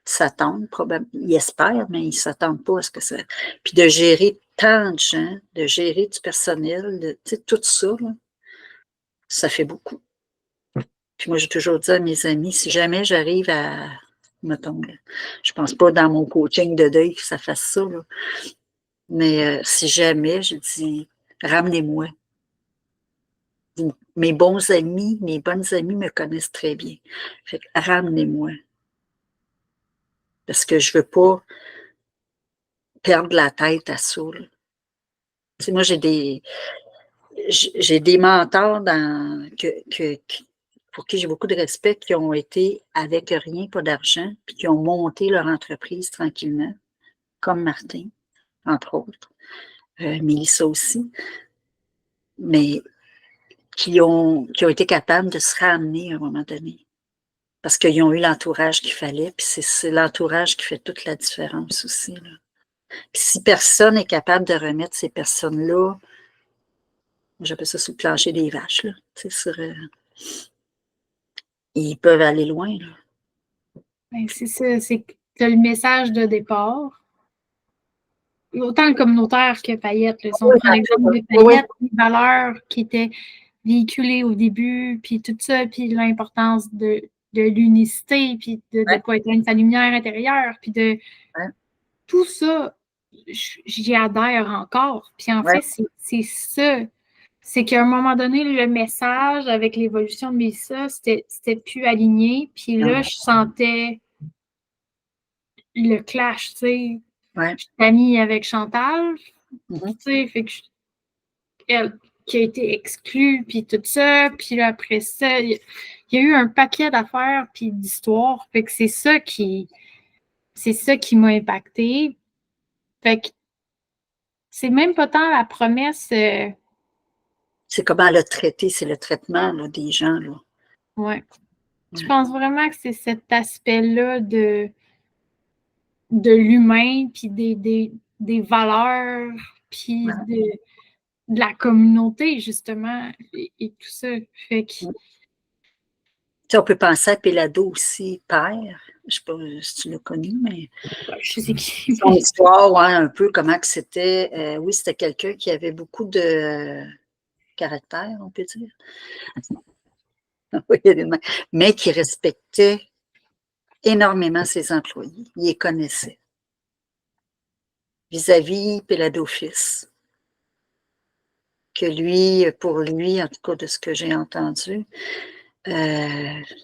s'attendent, probablement. Ils espèrent, mais ils ne s'attendent pas à ce que ça. Puis de gérer tant de gens, de gérer du personnel, tu sais, tout ça, là, ça fait beaucoup. Puis moi, j'ai toujours dit à mes amis, si jamais j'arrive à. Mettons, je ne pense pas dans mon coaching de deuil que ça fasse ça, là. Mais si jamais, je dis, ramenez-moi. Mes bons amis, mes bonnes amies me connaissent très bien. Fait que ramenez-moi. Parce que je ne veux pas perdre la tête à ça. Là. Tu sais, moi, j'ai des mentors pour qui j'ai beaucoup de respect, qui ont été avec rien, pas d'argent, puis qui ont monté leur entreprise tranquillement, comme Martin, entre autres, Mélissa aussi, mais qui ont été capables de se ramener à un moment donné. Parce qu'ils ont eu l'entourage qu'il fallait, puis c'est l'entourage qui fait toute la différence aussi, là. Puis si personne n'est capable de remettre ces personnes-là, j'appelle ça sous le plancher des vaches, là, ils peuvent aller loin, là. Ben, c'est ça, c'est que tu as le message de départ. Autant le communautaire que Payette. Là. Si on prend l'exemple de Payette, les valeurs qui étaient véhiculées au début, puis tout ça, puis l'importance de l'unicité, puis de ne pas éteindre sa lumière intérieure, puis de tout ça, j'y adhère encore. Puis en fait, c'est ça. C'est qu'à un moment donné, le message avec l'évolution de Mélissa, c'était plus aligné. Puis là, je sentais le clash, tu sais. Je suis amie avec Chantal, tu sais, fait que elle qui a été exclue, puis tout ça, puis là, après ça, il y a eu un paquet d'affaires, puis d'histoires, fait que c'est ça qui m'a impacté. Fait que c'est même pas tant la promesse. C'est comment le traiter, c'est le traitement là, des gens, là. Ouais. Je pense vraiment que c'est cet aspect-là de l'humain, puis des valeurs, puis de la communauté, justement, et tout ça. Fait que... On peut penser à Pélado aussi, père. Je ne sais pas si tu l'as connu, mais je sais qui. Son histoire, un peu comment que c'était. Oui, c'était quelqu'un qui avait beaucoup de caractère, on peut dire. Mais qui respectait énormément ses employés. Il les connaissait. Vis-à-vis Pélado-fils, que lui, pour lui, en tout cas de ce que j'ai entendu,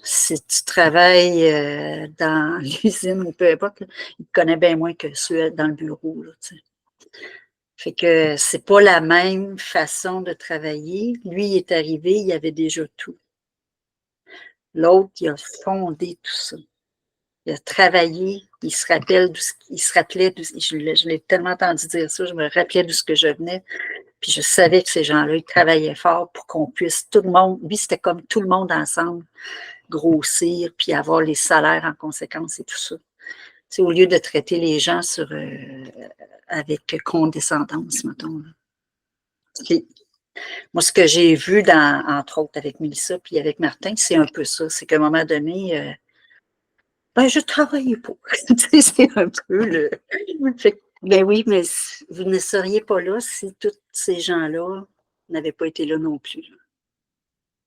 si tu travailles dans l'usine ou peu importe, il te connaît bien moins que ceux dans le bureau. Là, tu sais. Fait que c'est pas la même façon de travailler. Lui, il est arrivé, il y avait déjà tout. L'autre, il a fondé tout ça. Il a travaillé, il se rappelait je l'ai tellement entendu dire ça, je me rappelais d'où ce que je venais. Puis je savais que ces gens-là, ils travaillaient fort pour qu'on puisse, tout le monde, lui, c'était comme tout le monde ensemble, grossir, puis avoir les salaires en conséquence et tout ça. C'est au lieu de traiter les gens avec condescendance, mettons. Moi, ce que j'ai vu, entre autres, avec Mélissa puis avec Martin, c'est un peu ça. C'est qu'à un moment donné, je travaillais pas. C'est un peu le... Ben oui, mais vous ne seriez pas là si tous ces gens-là n'avaient pas été là non plus.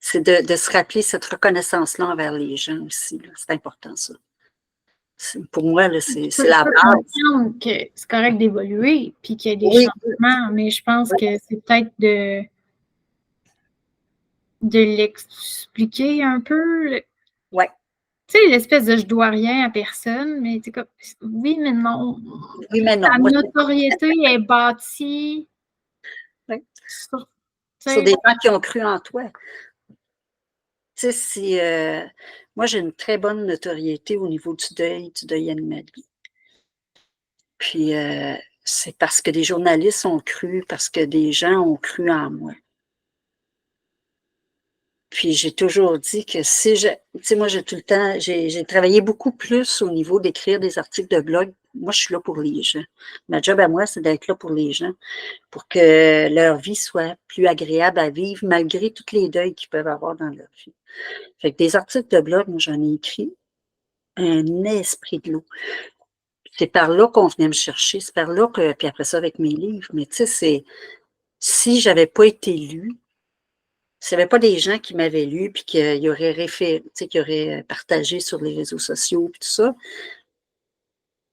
C'est de se rappeler cette reconnaissance-là envers les gens aussi. C'est important, ça. Pour moi, c'est la base. Que c'est correct d'évoluer, puis qu'il y a des changements, mais je pense que c'est peut-être de l'expliquer un peu. Oui. Tu sais, l'espèce de je dois rien à personne, mais tu comme oui, mais non. Oui, mais non. La notoriété est bâtie sur des gens qui ont cru en toi. Tu sais, moi, j'ai une très bonne notoriété au niveau du deuil animalier. Puis, c'est parce que des journalistes ont cru, parce que des gens ont cru en moi. Puis, j'ai toujours dit que tu sais, moi, j'ai tout le temps, j'ai travaillé beaucoup plus au niveau d'écrire des articles de blog. Moi, je suis là pour les gens. Ma job à moi, c'est d'être là pour les gens, pour que leur vie soit plus agréable à vivre, malgré tous les deuils qu'ils peuvent avoir dans leur vie. Fait que des articles de blog, moi, j'en ai écrit un esprit de l'eau. C'est par là qu'on venait me chercher, c'est par là que, puis après ça, avec mes livres. Mais tu sais, si j'avais pas été lue, s'il n'y avait pas des gens qui m'avaient lu, puis qui auraient référé, tu sais, qui auraient partagé sur les réseaux sociaux, puis tout ça,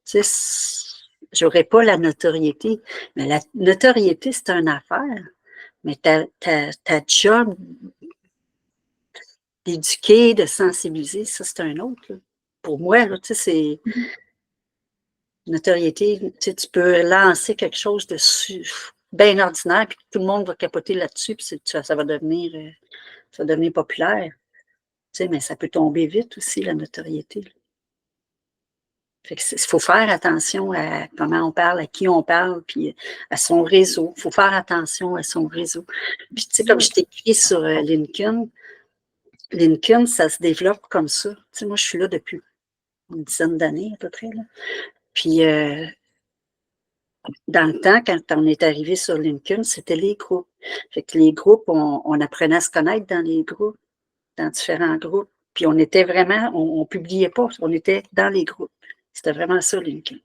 tu sais, j'aurais pas la notoriété. Mais la notoriété, c'est une affaire. Mais ta job d'éduquer, de sensibiliser, ça, c'est un autre. Là. Pour moi, là, tu sais, c'est notoriété, tu sais, tu peux lancer quelque chose de bien ordinaire, puis tout le monde va capoter là-dessus, puis ça va devenir populaire. Tu sais, mais ça peut tomber vite aussi, la notoriété. Il faut faire attention à comment on parle, à qui on parle, puis à son réseau. Il faut faire attention à son réseau. Puis, tu sais, comme je t'écris sur LinkedIn, Lincoln, ça se développe comme ça. Tu sais, moi, je suis là depuis une dizaine d'années à peu près. Là. Puis, dans le temps, quand on est arrivé sur LinkedIn, c'était les groupes. Fait que les groupes, on apprenait à se connaître dans les groupes, dans différents groupes. Puis on était vraiment, on publiait pas, on était dans les groupes. C'était vraiment ça, LinkedIn.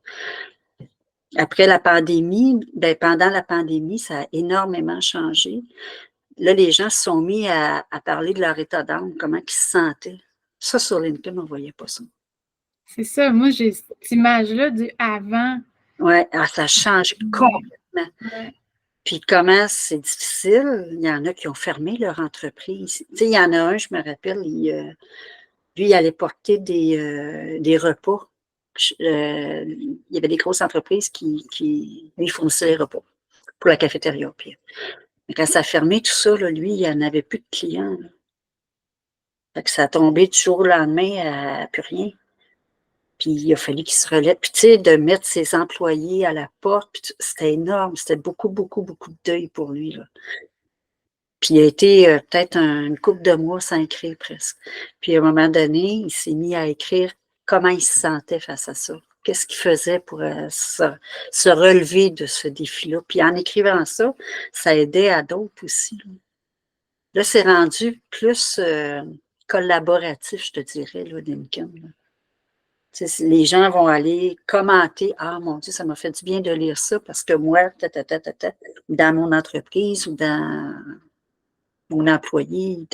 Après la pandémie, ben pendant la pandémie, ça a énormément changé. Là, les gens se sont mis à parler de leur état d'âme, comment ils se sentaient. Ça, sur LinkedIn, on ne voyait pas ça. C'est ça. Moi, j'ai cette image-là du avant. Oui, ça change complètement. Ouais. Puis comment c'est difficile, il y en a qui ont fermé leur entreprise. Tu sais, il y en a un, je me rappelle, lui, il allait porter des repas. Il y avait des grosses entreprises qui lui fournissaient les repas pour la cafétéria. Puis, quand ça a fermé tout ça, là, lui, il n'y en avait plus de clients. Là. Fait que ça a tombé du jour au lendemain à plus rien. Puis il a fallu qu'il se relève. Puis tu sais, de mettre ses employés à la porte, c'était énorme. C'était beaucoup, beaucoup, beaucoup de deuil pour lui. Là. Puis il a été peut-être une couple de mois sans écrire presque. Puis à un moment donné, il s'est mis à écrire comment il se sentait face à ça. Qu'est-ce qu'il faisait pour se relever de ce défi-là. Puis en écrivant ça, ça aidait à d'autres aussi. Là, c'est rendu plus collaboratif, je te dirais, là, LinkedIn. Les gens vont aller commenter. Ah, mon Dieu, ça m'a fait du bien de lire ça parce que moi, dans mon entreprise ou dans mon employé.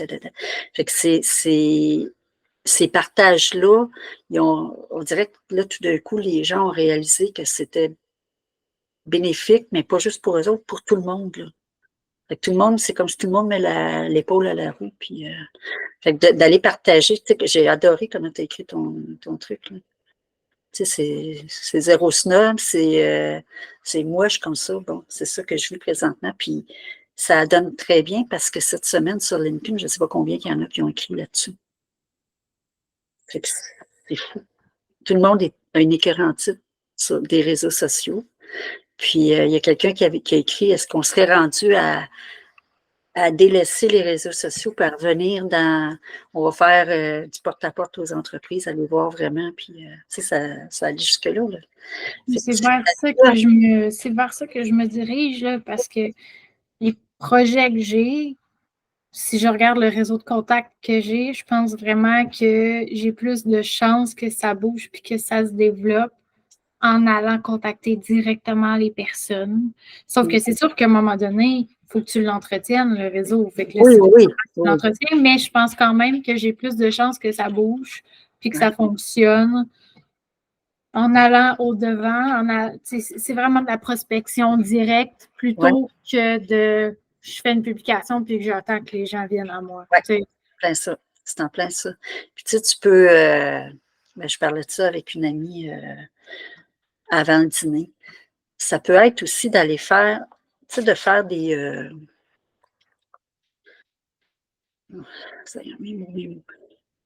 Fait que ces partages-là, on dirait que là, tout d'un coup, les gens ont réalisé que c'était bénéfique, mais pas juste pour eux autres, pour tout le monde. Là. Fait que tout le monde, c'est comme si tout le monde met l'épaule à la roue. Puis, fait que d'aller partager, tu sais, que j'ai adoré comment tu as écrit ton truc. Là. Tu sais, c'est zéro snob, c'est moi, je suis comme ça. Bon, c'est ça que je vis présentement. Puis ça donne très bien parce que cette semaine sur LinkedIn, je ne sais pas combien il y en a qui ont écrit là-dessus. C'est fou. Tout le monde a une écœurante titre sur des réseaux sociaux. Puis il y a quelqu'un qui a écrit est-ce qu'on serait rendu à délaisser les réseaux sociaux pour revenir on va faire du porte-à-porte aux entreprises, aller voir vraiment, puis tu sais, ça allait jusque-là. Là. C'est vers ça que je me dirige, là, parce que les projets que j'ai, si je regarde le réseau de contacts que j'ai, je pense vraiment que j'ai plus de chances que ça bouge puis que ça se développe en allant contacter directement les personnes. Sauf que c'est sûr qu'à un moment donné, il faut que tu l'entretiennes, le réseau. Fait que là, oui. Tu l'entretiens, mais je pense quand même que j'ai plus de chances que ça bouge puis que ça fonctionne en allant au-devant. C'est vraiment de la prospection directe plutôt que je fais une publication puis que j'attends que les gens viennent à moi. Oui, c'est plein ça. C'est en plein ça. Puis tu sais, tu peux. Je parlais de ça avec une amie avant le dîner. Ça peut être aussi d'aller faire, tu sais, de faire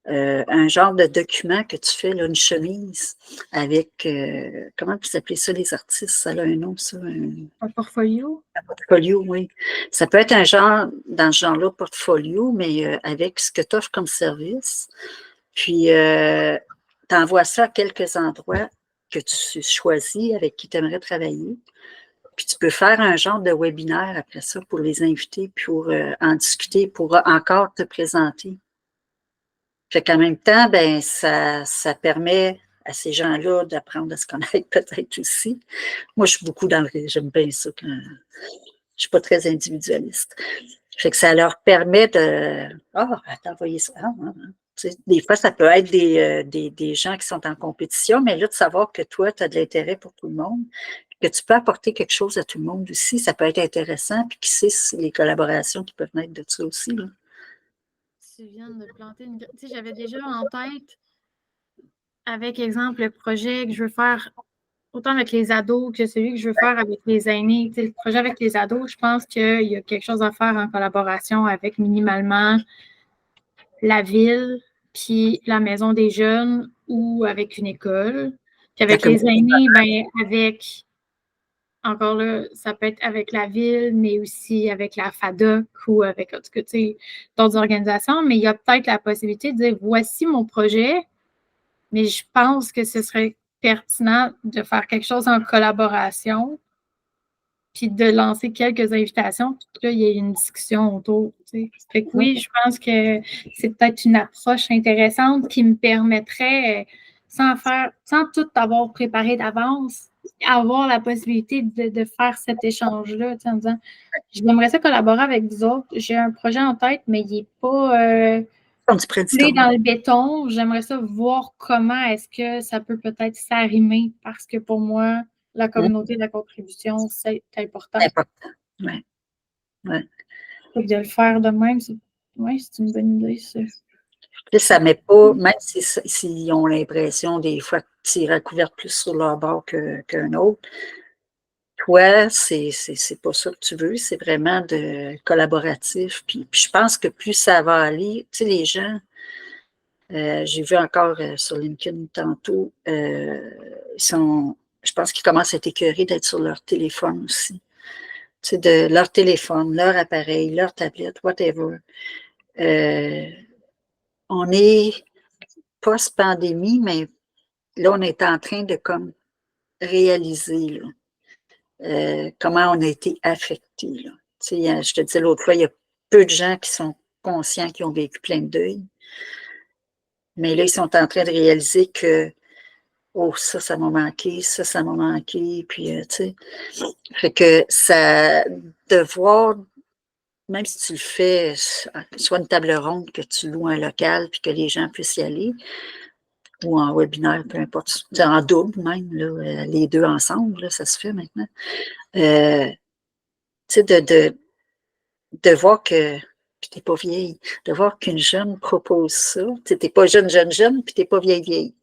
un genre de document que tu fais, là, une chemise avec, comment vous appelez ça, les artistes? Ça a un nom, ça? Un portfolio? Un portfolio, oui. Ça peut être un genre, dans ce genre-là, portfolio, mais avec ce que tu offres comme service. Puis, tu envoies ça à quelques endroits que tu choisis, avec qui tu aimerais travailler. Puis, tu peux faire un genre de webinaire après ça pour les inviter, pour en discuter, pour encore te présenter. Fait qu'en même temps, ben, ça permet à ces gens-là d'apprendre à se connaître peut-être aussi. Moi, je suis beaucoup j'aime bien ça quand je suis pas très individualiste. Fait que ça leur permet de t'envoyer ça. Des fois, ça peut être des gens qui sont en compétition, mais là, de savoir que toi, tu as de l'intérêt pour tout le monde, que tu peux apporter quelque chose à tout le monde aussi, ça peut être intéressant, puis qui sait les collaborations qui peuvent naître de ça aussi. Là. Tu viens de planter une... Tu sais, j'avais déjà en tête, avec exemple, le projet que je veux faire autant avec les ados que celui que je veux faire avec les aînés. Tu sais, le projet avec les ados, je pense qu'il y a quelque chose à faire en collaboration avec minimalement la ville, puis la maison des jeunes ou avec une école. Puis avec les aînés, ben, avec encore là, ça peut être avec la ville, mais aussi avec la FADOC ou avec, en tout cas, d'autres organisations. Mais il y a peut-être la possibilité de dire, voici mon projet, mais je pense que ce serait pertinent de faire quelque chose en collaboration, puis de lancer quelques invitations, puis que là, il y a une discussion autour. Fait que oui, je pense que c'est peut-être une approche intéressante qui me permettrait, sans tout avoir préparé d'avance, avoir la possibilité de faire cet échange-là, en disant, j'aimerais ça collaborer avec vous autres. J'ai un projet en tête, mais il n'est pas coulé dans le béton. J'aimerais ça voir comment est-ce que ça peut peut-être s'arrimer, parce que pour moi, la communauté de la contribution, c'est important. C'est important, oui. Ouais. De le faire de même, c'est une bonne idée, ça. Puis ça ne met pas, même s'ils ont l'impression des fois de tirer à couvert plus sur leur bord qu'un autre, toi, c'est pas ça que tu veux, c'est vraiment de collaboratif. Puis je pense que plus ça va aller, tu sais, les gens, j'ai vu encore sur LinkedIn tantôt, je pense qu'ils commencent à être écœurés d'être sur leur téléphone aussi. Tu sais, de leur téléphone, leur appareil, leur tablette, whatever. On est post-pandémie, mais là, on est en train de comme réaliser là, comment on a été affecté. Là. Tu sais, je te disais l'autre fois, il y a peu de gens qui sont conscients qui ont vécu plein de deuil. Mais là, ils sont en train de réaliser que oh, ça m'a manqué, ça m'a manqué. Puis, tu sais, fait que ça, de voir, même si tu le fais, soit une table ronde, que tu loues un local, puis que les gens puissent y aller, ou en webinaire, peu importe, en double même, là, les deux ensemble, là, ça se fait maintenant. Tu sais, de voir que, puis t'es pas vieille, de voir qu'une jeune propose ça, tu t'es pas jeune, puis t'es pas vieille.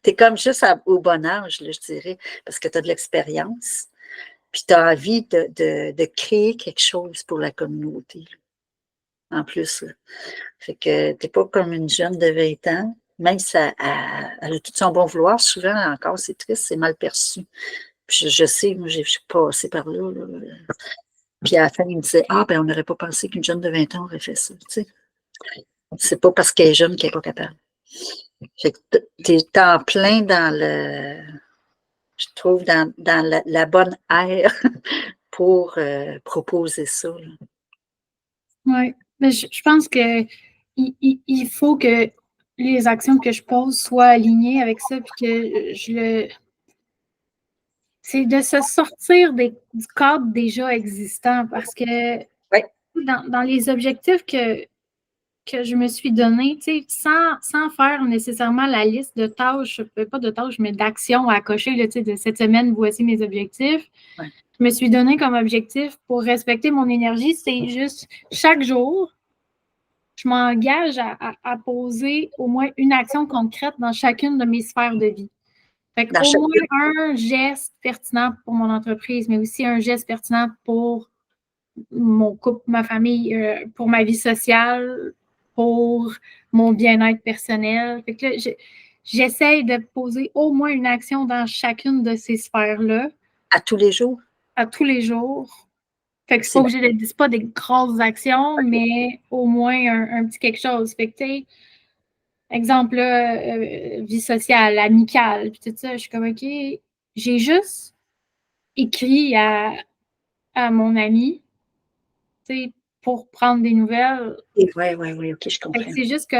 T'es comme juste au bon âge, là, je dirais, parce que tu as de l'expérience, puis tu as envie de créer quelque chose pour la communauté, là, en plus. Là. Fait que t'es pas comme une jeune de 20 ans, même si elle a tout son bon vouloir, souvent encore, c'est triste, c'est mal perçu. Puis je sais, moi, j'ai passé par là, là. Puis à la fin, il me disait, ah, ben on n'aurait pas pensé qu'une jeune de 20 ans aurait fait ça. Tu sais. C'est pas parce qu'elle est jeune qu'elle n'est pas capable. Fait que t'es en plein dans je trouve, dans la bonne ère pour proposer ça. Oui, mais je pense que il faut que les actions que je pose soient alignées avec ça, puis que c'est de se sortir du cadre déjà existant, parce que dans les objectifs que je me suis donné, sans faire nécessairement la liste de tâches, pas de tâches, mais d'actions à cocher, là, de cette semaine, voici mes objectifs. Ouais. Je me suis donné comme objectif pour respecter mon énergie, c'est juste chaque jour, je m'engage à poser au moins une action concrète dans chacune de mes sphères de vie. Fait au moins un geste pertinent pour mon entreprise, mais aussi un geste pertinent pour mon couple, ma famille, pour ma vie sociale, pour mon bien-être personnel. Fait que là, j'essaye de poser au moins une action dans chacune de ces sphères-là. À tous les jours? À tous les jours. Fait que c'est pas obligé d'être, c'est pas des grosses actions, mais au moins un petit quelque chose. Fait que, tu sais, exemple, là, vie sociale, amicale, puis tout ça, je suis comme, OK, j'ai juste écrit à mon ami, tu sais, pour prendre des nouvelles. Oui, OK, je comprends. C'est juste que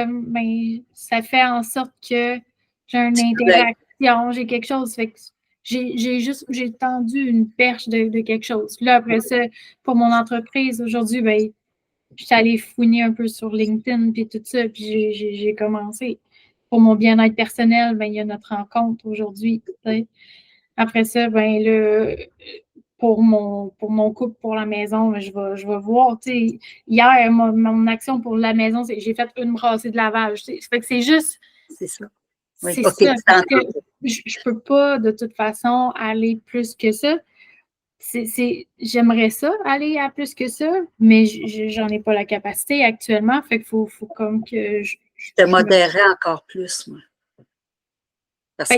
ça fait en sorte que j'ai une interaction, j'ai quelque chose. Fait que j'ai tendu une perche de quelque chose. Là, après ça, pour mon entreprise, aujourd'hui, je suis allée fouiner un peu sur LinkedIn puis tout ça, puis j'ai commencé. Pour mon bien-être personnel, il y a notre rencontre aujourd'hui. Après ça, pour mon couple, pour la maison, je vais voir. Hier, mon action pour la maison, c'est j'ai fait une brassée de lavage. Fait que c'est juste. C'est ça. Oui, c'est ça. Parce que je ne peux pas, de toute façon, aller plus que ça. J'aimerais ça, aller à plus que ça, mais j'en ai pas la capacité actuellement. Fait qu'il faut comme que je te modérerais encore plus, moi.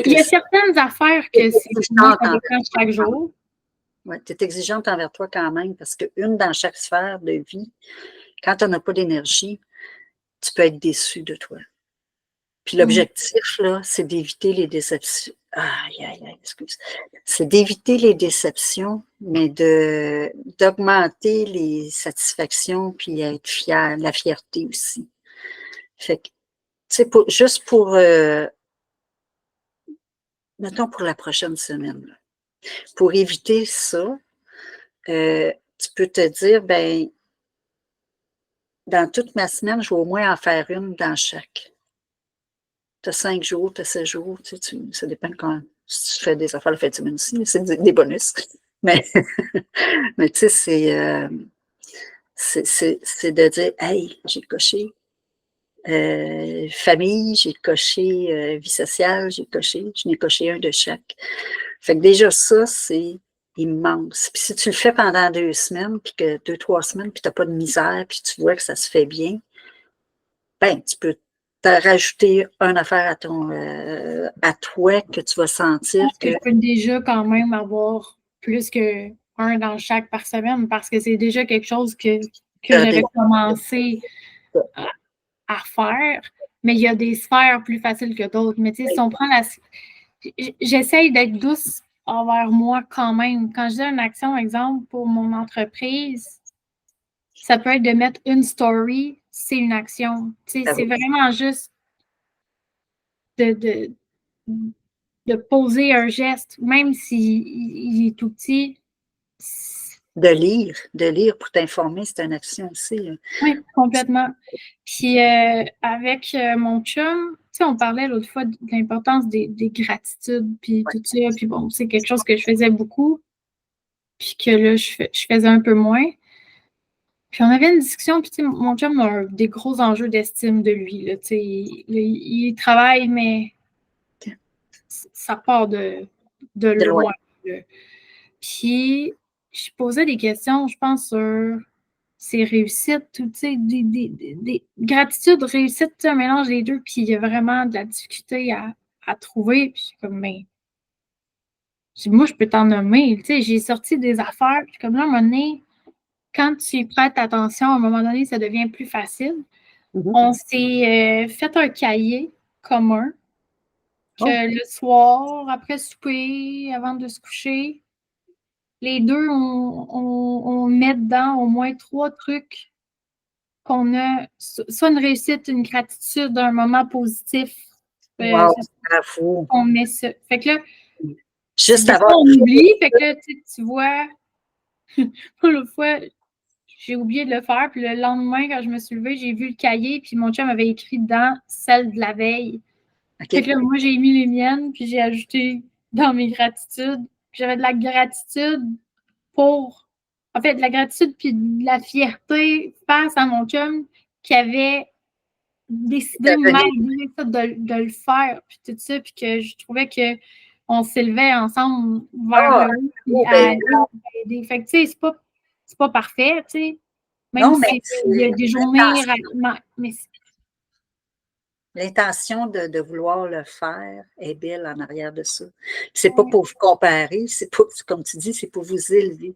Il y a certaines affaires que c'est moi qui dépend chaque jour. Ouais, tu es exigeante envers toi quand même, parce qu'une dans chaque sphère de vie, quand tu n'as pas d'énergie, tu peux être déçu de toi. Puis l'objectif, là, c'est d'éviter les déceptions. Aïe, aïe, aïe, excuse. C'est d'éviter les déceptions, mais d'augmenter les satisfactions, puis être fier, la fierté aussi. Fait que, tu sais, juste pour, mettons pour la prochaine semaine, là, pour éviter ça, tu peux te dire, ben, dans toute ma semaine, je vais au moins en faire une dans chaque. Tu as 5 jours, tu as 7 jours, tu sais, ça dépend quand. Si tu fais des affaires le fin de semaine aussi, c'est des bonus. Mais, mais tu sais, c'est de dire, hey, j'ai coché famille, j'ai coché vie sociale, je n'ai coché un de chaque. Fait que déjà, ça, c'est immense. Puis si tu le fais pendant 2 semaines, puis que 2, 3 semaines, puis tu n'as pas de misère, puis tu vois que ça se fait bien, ben, tu peux t'as rajouté une affaire à toi que tu vas sentir que. Je peux déjà quand même avoir plus qu'un dans chaque par semaine parce que c'est déjà quelque chose que j'avais commencé à faire, mais il y a des sphères plus faciles que d'autres. Mais tu sais, si on prend j'essaye d'être douce envers moi quand même. Quand je dis une action, exemple, pour mon entreprise, ça peut être de mettre une story, c'est une action. Tu sais, c'est vraiment juste de poser un geste, même s'il est tout petit. De lire pour t'informer, c'est une action aussi. Oui, complètement. Puis avec mon chum, tu sais, on parlait l'autre fois de l'importance des gratitudes, puis tout ça. Puis bon, c'est quelque chose que je faisais beaucoup, puis que là, je faisais un peu moins. Puis on avait une discussion, puis tu sais, mon chum a des gros enjeux d'estime de lui. Là, tu sais, il travaille, mais ça part de loin. Là. Puis je posais des questions, je pense, sur ses réussites, tu sais, des gratitudes, réussites, tu sais, un mélange des deux, puis il y a vraiment de la difficulté à trouver. Puis je suis comme, mais moi, je peux t'en nommer. Tu sais, j'ai sorti des affaires, puis comme là, à un moment donné, quand tu y prêtes attention, à un moment donné, ça devient plus facile. On s'est fait un cahier commun que le soir, après souper, avant de se coucher, les deux, on met dedans au moins 3 trucs qu'on a, soit une réussite, une gratitude, un moment positif. Wow, bravo. On met ça. Fait que là, juste avant, on oublie. Fait que là, tu vois, pour l'autre fois, j'ai oublié de le faire. Puis le lendemain, quand je me suis levée, j'ai vu le cahier. Puis mon chum avait écrit dedans celle de la veille. Fait que là, moi, j'ai mis les miennes. Puis j'ai ajouté dans mes gratitudes. Puis j'avais de la gratitude pour. En fait, de la gratitude puis de la fierté face à mon chum qui avait décidé malgré ça de le faire, puis tout ça, puis que je trouvais qu'on s'élevait ensemble vers le haut, à aider. Fait que, tu sais, c'est pas parfait, tu sais. Même si il y a des journées... Mais l'intention de vouloir le faire est belle en arrière de ça. C'est pas pour vous comparer, c'est pas, comme tu dis, c'est pour vous élever.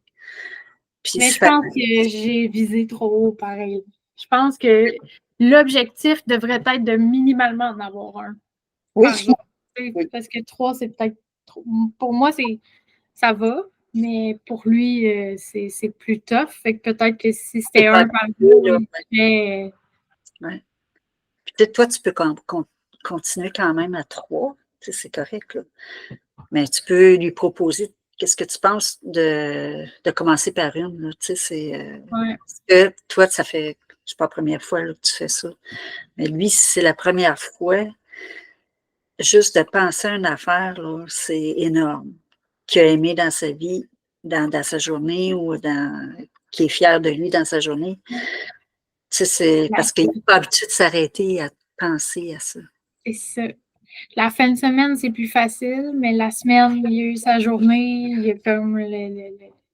Puis mais je pense que j'ai visé trop haut, pareil. Je pense que l'objectif devrait être de minimalement en avoir un. Oui. Parce que 3, c'est peut-être trop. Pour moi, ça va, mais pour lui, c'est plus tough. Fait que peut-être que si c'était un par jour, il ferait... Ouais. Peut-être toi, tu peux continuer quand même à 3. C'est correct, là. Mais tu peux lui proposer qu'est-ce que tu penses de commencer par une. Là, parce que toi, ça fait, c'est pas la première fois là, que tu fais ça. Mais lui, si c'est la première fois, juste de penser à une affaire, là, c'est énorme. Qu'il a aimé dans sa vie, dans sa journée ou qui est fier de lui dans sa journée. C'est parce qu'il n'est pas habitué de s'arrêter à penser à ça. C'est ça. La fin de semaine, c'est plus facile, mais la semaine, il y a eu sa journée, il y a comme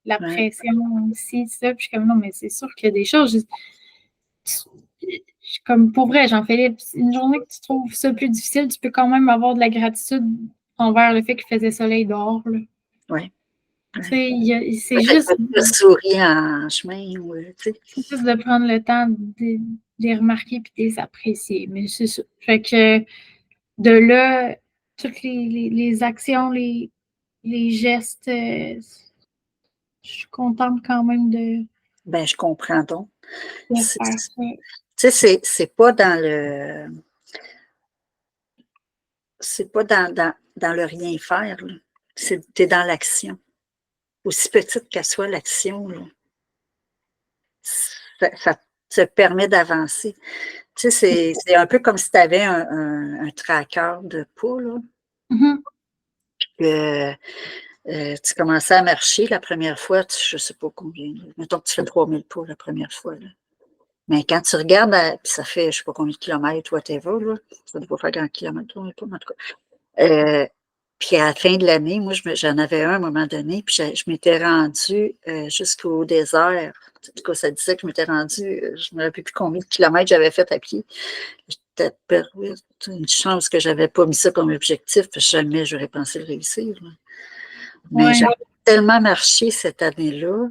la pression aussi, ça. Puis je suis comme, non, mais c'est sûr qu'il y a des choses. Comme pour vrai, Jean-Philippe, une journée que tu trouves ça plus difficile, tu peux quand même avoir de la gratitude envers le fait qu'il faisait soleil dehors. Oui. C'est Peut-être juste, pas de souris en chemin, ou, tu sais. c'est juste de prendre le temps de les remarquer et de les apprécier. Mais c'est ça. Fait que de là, toutes les actions, les gestes, je suis contente quand même Ben, je comprends donc. de Tu faire ça. sais, c'est pas dans le. C'est pas dans le rien faire, là. T'es dans l'action. Aussi petite qu'elle soit l'action, là, ça te permet d'avancer. Tu sais, c'est un peu comme si tu avais un tracker de pas, là, Mhm. que tu commençais à marcher la première fois, je ne sais pas combien, là. Mettons que tu fais 3000 pas la première fois, là. Mais quand tu regardes, puis ça fait je ne sais pas combien de kilomètres, whatever, là, ça ne doit pas faire grand kilomètre, 3000 pas, en tout cas. Puis à la fin de l'année, moi, j'en avais un à un moment donné, puis je m'étais rendue jusqu'au désert. En tout cas, ça disait que je m'étais rendue, je ne me rappelle plus combien de kilomètres j'avais fait à pied. J'étais perdu, une chance que je n'avais pas mis ça comme objectif, parce que jamais j'aurais pensé le réussir, là. Mais Ouais. j'ai tellement marché cette année-là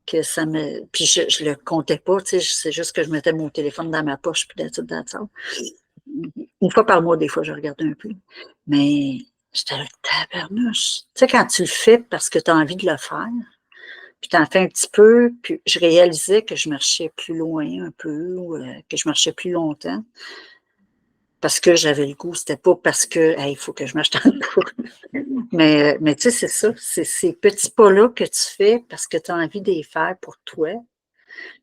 que ça me. Puis je le comptais pas, tu sais, c'est juste que je mettais mon téléphone dans ma poche, puis dans ça. Une fois par mois, des fois, je regarde un peu. Mais j'étais là, tabarnouche. Tu sais, quand tu le fais parce que tu as envie de le faire, puis tu en fais un petit peu, puis je réalisais que je marchais plus loin un peu, ou que je marchais plus longtemps, parce que j'avais le goût. C'était pas parce que, il faut que je marche dans le cours. Mais tu sais, c'est ça. C'est ces petits pas-là que tu fais parce que tu as envie de les faire pour toi.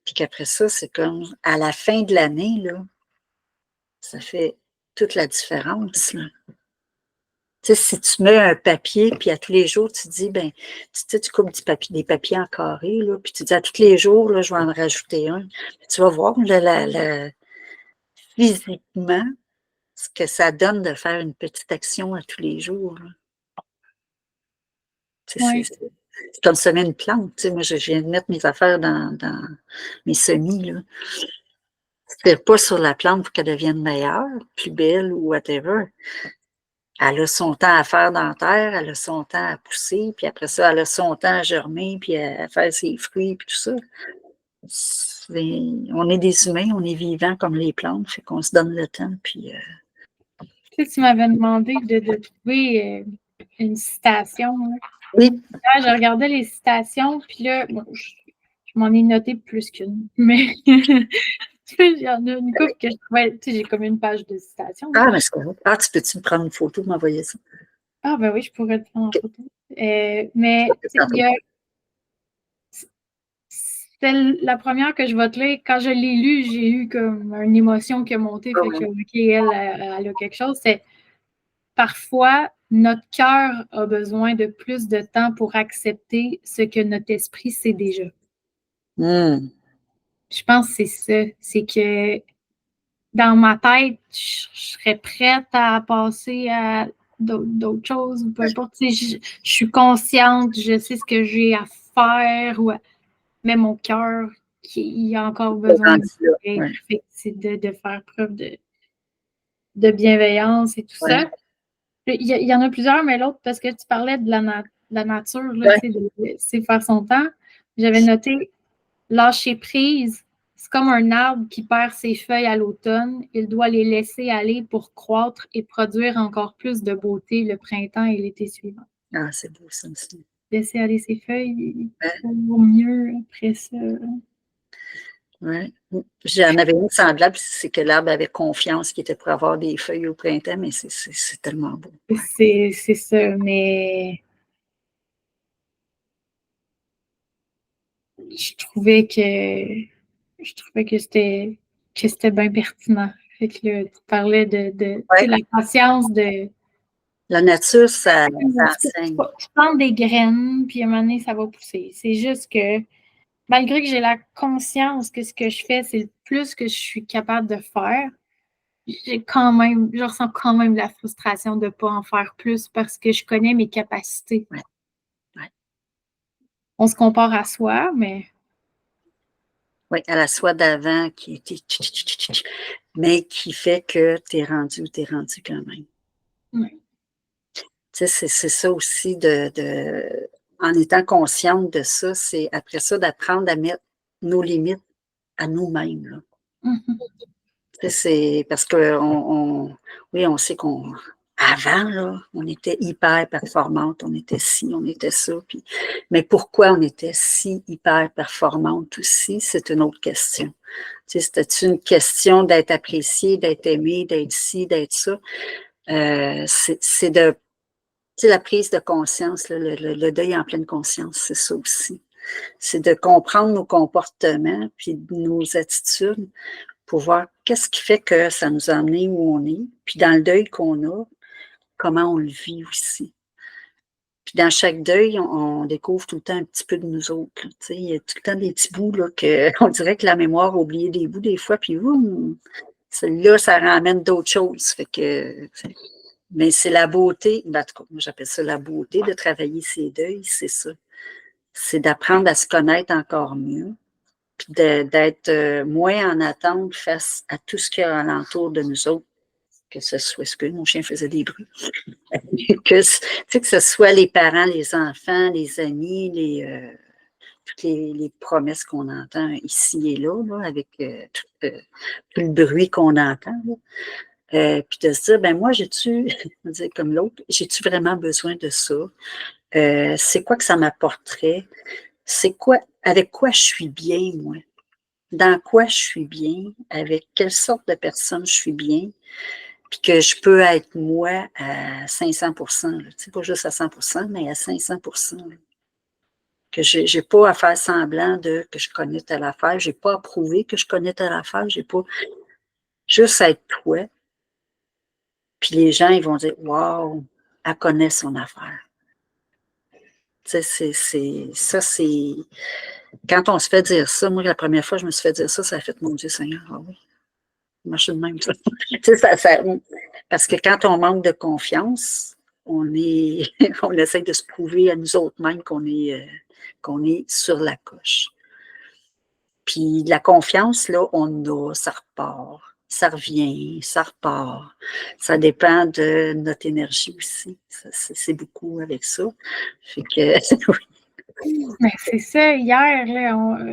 Puis qu'après ça, c'est comme à la fin de l'année, là, ça fait toute la différence, là. Tu sais, si tu mets un papier, puis à tous les jours, tu dis, ben, tu sais, tu coupes des papiers en carré, là, puis tu dis à tous les jours, là, je vais en rajouter un. Puis tu vas voir, physiquement, ce que ça donne de faire une petite action à tous les jours, là. Tu sais, Ouais. c'est comme semer une plante. Tu sais, moi, je viens de mettre mes affaires dans mes semis, là. C'est pas sur la plante pour qu'elle devienne meilleure, plus belle ou whatever. Elle a son temps à faire dans la terre, elle a son temps à pousser, puis après ça, elle a son temps à germer, puis à faire ses fruits, puis tout ça. On est des humains, on est vivants comme les plantes, fait qu'on se donne le temps, puis... Tu sais, tu m'avais demandé de trouver une citation, hein. Oui. Là, je regardais les citations, puis là, bon, je m'en ai noté plus qu'une, mais il y en a une couple que je trouvais, tu sais, j'ai comme une page de citations. Ah, mais c'est correct. Ah, tu peux-tu me prendre une photo, m'envoyer ça? Ah, ben oui, je pourrais le prendre en OK. photo. Mais il y a la première que je vais te lire. Quand je l'ai lue, j'ai eu comme une émotion qui a monté, fait que, OK, elle a quelque chose. C'est parfois, notre cœur a besoin de plus de temps pour accepter ce que notre esprit sait déjà. Mm. Je pense que c'est ça. C'est que dans ma tête, je serais prête à passer à d'autres choses, ou peu importe. Je suis consciente, je sais ce que j'ai à faire, mais mon cœur, il a encore besoin d'être. Ouais. C'est de faire preuve de bienveillance et tout Ouais. ça. Il y en a plusieurs, mais l'autre, parce que tu parlais de la nature, là, Ouais. c'est faire son temps. J'avais noté lâcher prise. C'est comme un arbre qui perd ses feuilles à l'automne. Il doit les laisser aller pour croître et produire encore plus de beauté le printemps et l'été suivant. Ah, c'est beau, ça aussi. Laisser aller ses feuilles, Ouais. au mieux après ça. Ouais. J'en avais une semblable, c'est que l'arbre avait confiance qu'il était pour avoir des feuilles au printemps, mais c'est tellement beau. C'est ça, mais je trouvais que c'était bien pertinent. Fait que là, tu parlais de tu sais, Ouais. la patience de La nature, ça tu enseigne. plantes des graines, puis à un moment donné, ça va pousser. C'est juste que malgré que j'ai la conscience que ce que je fais, c'est le plus que je suis capable de faire, je ressens quand même la frustration de ne pas en faire plus parce que je connais mes capacités. Ouais. Ouais. On se compare à soi, mais Oui, à la soie d'avant qui était mais qui fait que tu es rendu où tu es rendu quand même. ouais. Tu sais, c'est ça aussi en étant consciente de ça, c'est après ça d'apprendre à mettre nos limites à nous-mêmes, là. C'est parce que oui, on sait avant, là, on était hyper performante, on était ci, on était ça. Mais pourquoi on était si hyper performante aussi, c'est une autre question. C'était une question d'être appréciée, d'être aimée, d'être ci, d'être ça. C'est de la prise de conscience, là, le deuil en pleine conscience, c'est ça aussi. C'est de comprendre nos comportements puis nos attitudes pour voir qu'est-ce qui fait que ça nous a amené où on est, puis dans le deuil qu'on a, comment on le vit aussi. Puis dans chaque deuil, on découvre tout le temps un petit peu de nous autres. Il y a tout le temps des petits bouts là, on dirait que la mémoire a oublié des bouts des fois, puis là, ça ramène d'autres choses. Fait que, mais c'est la beauté, en tout cas, moi j'appelle ça la beauté de travailler ces deuils, c'est ça. C'est d'apprendre à se connaître encore mieux, puis d'être moins en attente face à tout ce qu'il y a alentour de nous autres, que ce soit, mon chien faisait des bruits, que ce soit les parents, les enfants, les amis, toutes les promesses qu'on entend ici et là, avec tout le bruit qu'on entend. Puis de se dire, ben moi, comme l'autre, j'ai-tu vraiment besoin de ça? C'est quoi que ça m'apporterait? Avec quoi je suis bien, moi? Dans quoi je suis bien? Avec quelle sorte de personne je suis bien? Puis que je peux être moi à 500 %, pas juste à 100 %, mais à 500 %. Que je n'ai pas à faire semblant que je connais telle affaire, je n'ai pas à prouver que je connais telle affaire, j'ai pas juste à être toi. Puis les gens, ils vont dire, wow, elle connaît son affaire. Ça, c'est. Quand on se fait dire ça, moi, la première fois que je me suis fait dire ça, ça a fait, mon Dieu Seigneur, ah oui, moi, je suis de même, ça. Parce que quand on manque de confiance, on essaie de se prouver à nous autres mêmes qu'on est sur la coche. Puis la confiance, là, on a, ça repart, ça revient, ça repart. Ça dépend de notre énergie aussi. C'est beaucoup avec ça. Fait que, oui. Mais c'est ça, hier, là,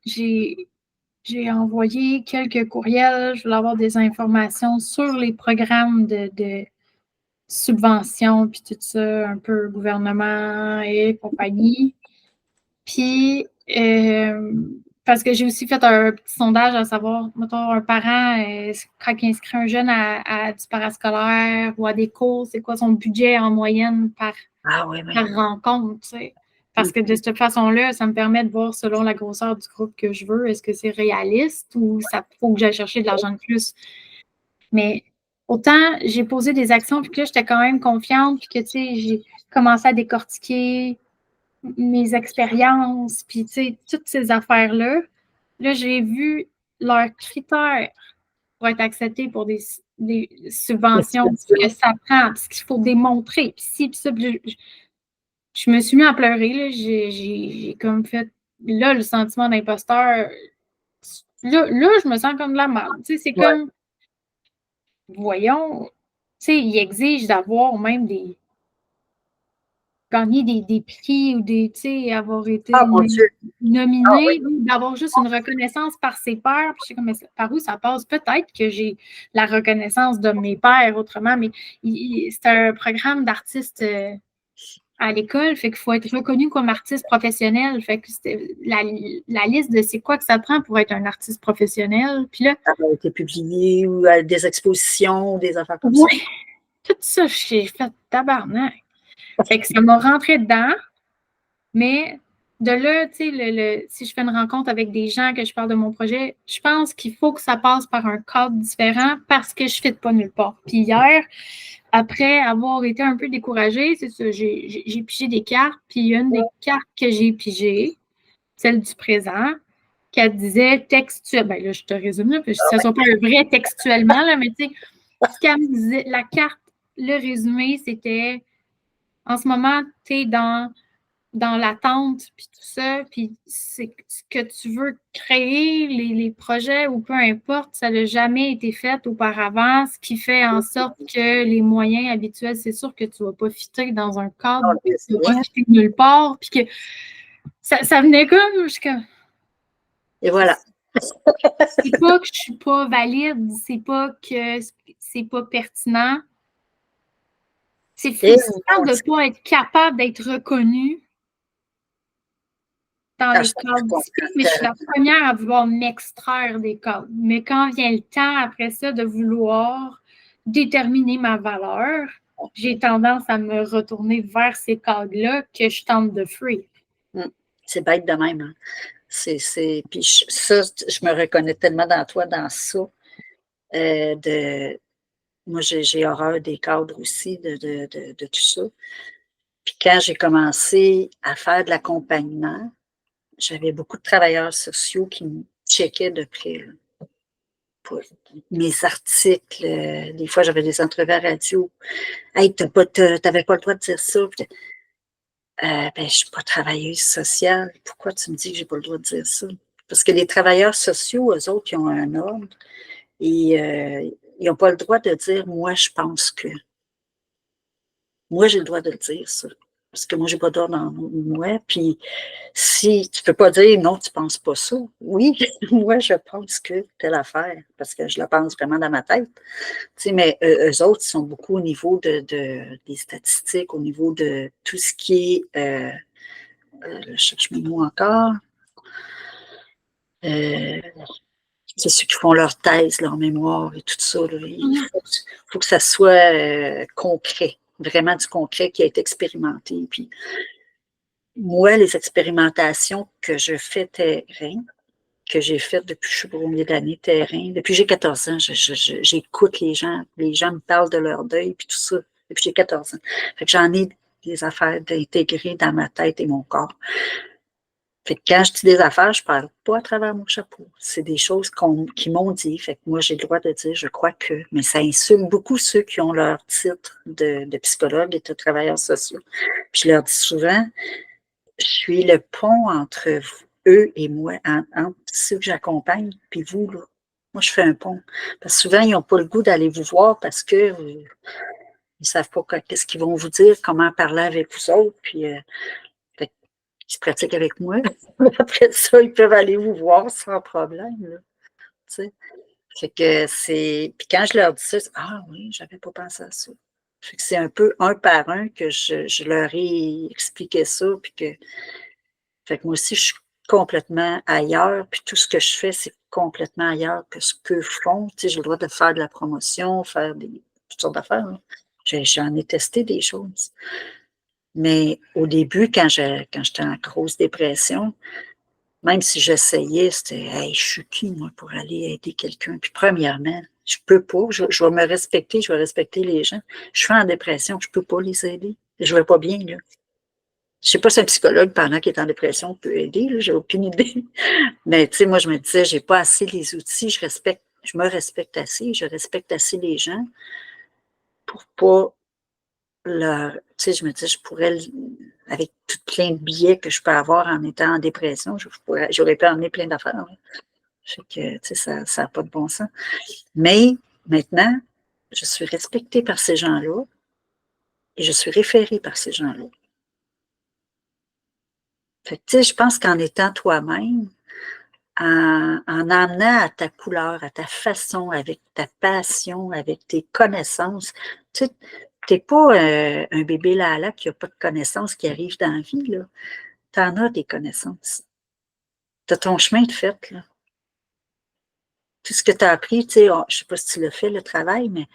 j'ai envoyé quelques courriels, je voulais avoir des informations sur les programmes de subventions, puis tout ça, un peu gouvernement et compagnie. Puis, parce que j'ai aussi fait un petit sondage à savoir, mettons, un parent, quand il inscrit un jeune à du parascolaire ou à des cours, c'est quoi son budget en moyenne par rencontre, tu sais. Parce que de cette façon-là, ça me permet de voir selon la grosseur du groupe que je veux, est-ce que c'est réaliste ou ça faut que j'aille chercher de l'argent de plus. Mais autant j'ai posé des actions, puis que là, j'étais quand même confiante, puis que, tu sais, j'ai commencé à décortiquer mes expériences, puis, tu sais, toutes ces affaires-là. Là, j'ai vu leurs critères pour être acceptés pour des subventions, ce que ça prend, ce qu'il faut démontrer, puis ci, puis ça. Je me suis mis à pleurer, là. J'ai comme fait, là, le sentiment d'imposteur, là, je me sens comme de la merde. Tu sais, c'est comme, voyons, tu sais, ils exigent d'avoir même gagner des prix ou tu sais, avoir été nominé, d'avoir juste une reconnaissance par ses pairs. Puis je sais comme, par où ça passe? Peut-être que j'ai la reconnaissance de mes pairs autrement, mais c'est un programme d'artiste à l'école, fait qu'il faut être reconnu comme artiste professionnel. Fait que c'était la liste de c'est quoi que ça prend pour être un artiste professionnel. Puis là, ça a été publié ou à des expositions, des affaires comme ça. Tout ça, j'ai fait tabarnak. Fait que ça m'a rentré dedans, mais de là, tu sais, si je fais une rencontre avec des gens, que je parle de mon projet, je pense qu'il faut que ça passe par un cadre différent parce que je ne fit pas nulle part. Puis hier, après avoir été un peu découragée, c'est ça, j'ai pigé des cartes, puis une des cartes que j'ai pigées, celle du présent, qu'elle disait textuel. Ben là, je te résume, là, puis ça ne soit pas un vrai textuellement, là, mais tu sais, ce qu'elle me disait, la carte, le résumé, c'était en ce moment, tu es dans dans l'attente, puis tout ça, puis c'est ce que tu veux créer, les projets ou peu importe, ça n'a jamais été fait auparavant, ce qui fait en sorte que les moyens habituels, c'est sûr que tu ne vas pas fitter dans un cadre, tu ne vas pas fitter nulle part, puis que ça venait comme, je suis comme... Et voilà. C'est pas que je suis pas valide, c'est pas que c'est pas pertinent. C'est frustrant de ne pas être capable d'être reconnu dans les cadres typiques, mais je suis la première à vouloir m'extraire des cadres. Mais quand vient le temps après ça de vouloir déterminer ma valeur, j'ai tendance à me retourner vers ces cadres-là que je tente de fuir. C'est bête de même. Hein. Puis ça, je me reconnais tellement dans toi, dans ça. Moi, j'ai horreur des cadres aussi, de tout ça. Puis quand j'ai commencé à faire de l'accompagnement, j'avais beaucoup de travailleurs sociaux qui me checkaient de près là, pour mes articles. Des fois, j'avais des entrevues à radio. Hey, t'avais pas le droit de dire ça. Ben, je ne suis pas travailleuse sociale. Pourquoi tu me dis que je n'ai pas le droit de dire ça? Parce que les travailleurs sociaux, eux autres, ils ont un ordre et ils n'ont pas le droit de dire moi, je pense que. Moi, j'ai le droit de le dire, ça. Parce que moi, je n'ai pas d'ordre en moi. Puis, si tu ne peux pas dire non, tu ne penses pas ça. Oui, moi, je pense que telle affaire, parce que je la pense vraiment dans ma tête. Tu sais, mais eux autres, ils sont beaucoup au niveau des statistiques, au niveau de tout ce qui est. Je cherche mes mots encore. C'est ceux qui font leur thèse, leur mémoire et tout ça. Là. Il faut que ça soit concret, vraiment du concret qui a été expérimenté. Puis, moi, les expérimentations que je fais terrain, que j'ai faites depuis, je ne sais pas combien d'années, terrain, depuis que j'ai 14 ans, j'écoute les gens me parlent de leur deuil, puis tout ça, depuis que j'ai 14 ans. Fait que j'en ai des affaires d'intégrer dans ma tête et mon corps. Fait que quand je dis des affaires, je ne parle pas à travers mon chapeau. C'est des choses qui m'ont dit. Fait que moi, j'ai le droit de dire je crois que. Mais ça insulte beaucoup ceux qui ont leur titre de psychologue et de travailleur social. Puis je leur dis souvent, je suis le pont entre eux et moi, entre ceux que j'accompagne, puis vous, là. Moi, je fais un pont. Parce que souvent, ils n'ont pas le goût d'aller vous voir parce que ils ne savent pas qu'est-ce qu'ils vont vous dire, comment parler avec vous autres. Puis ils se pratiquent avec moi. Après ça, ils peuvent aller vous voir sans problème. Là, tu sais. Fait que c'est. Puis quand je leur dis ça, ah oui, j'avais pas pensé à ça. Fait que c'est un peu un par un que je leur ai expliqué ça. Puis que. Fait que moi aussi, je suis complètement ailleurs. Puis tout ce que je fais, c'est complètement ailleurs que ce qu'eux font. Tu sais, j'ai le droit de faire de la promotion, faire toutes sortes d'affaires. J'en ai testé des choses. Mais au début, quand j'étais en grosse dépression, même si j'essayais, c'était hey, je suis qui, moi, pour aller aider quelqu'un? Puis premièrement, je peux pas, je vais me respecter, je vais respecter les gens. Je suis en dépression, je peux pas les aider. Je vais pas bien, là. Je sais pas si un psychologue, pendant qu'il est en dépression, peut aider, là, j'ai aucune idée. Mais tu sais, moi, je me disais, j'ai pas assez les outils, je me respecte assez, je respecte assez les gens pour pas tu sais, je me dis, je pourrais, avec tout plein de billets que je peux avoir en étant en dépression, j'aurais pu emmener plein d'affaires. Là. Fait que, tu sais, ça n'a pas de bon sens. Mais maintenant, je suis respectée par ces gens-là et je suis référée par ces gens-là. Fait que, tu sais, je pense qu'en étant toi-même, en amenant à ta couleur, à ta façon, avec ta passion, avec tes connaissances, tu sais, tu n'es pas un bébé Lala qui n'a pas de connaissances qui arrive dans la vie, là. Tu en as des connaissances. Tu as ton chemin de fait, là. Tout ce que tu as appris, tu sais, je ne sais pas si tu l'as fait, le travail, mais...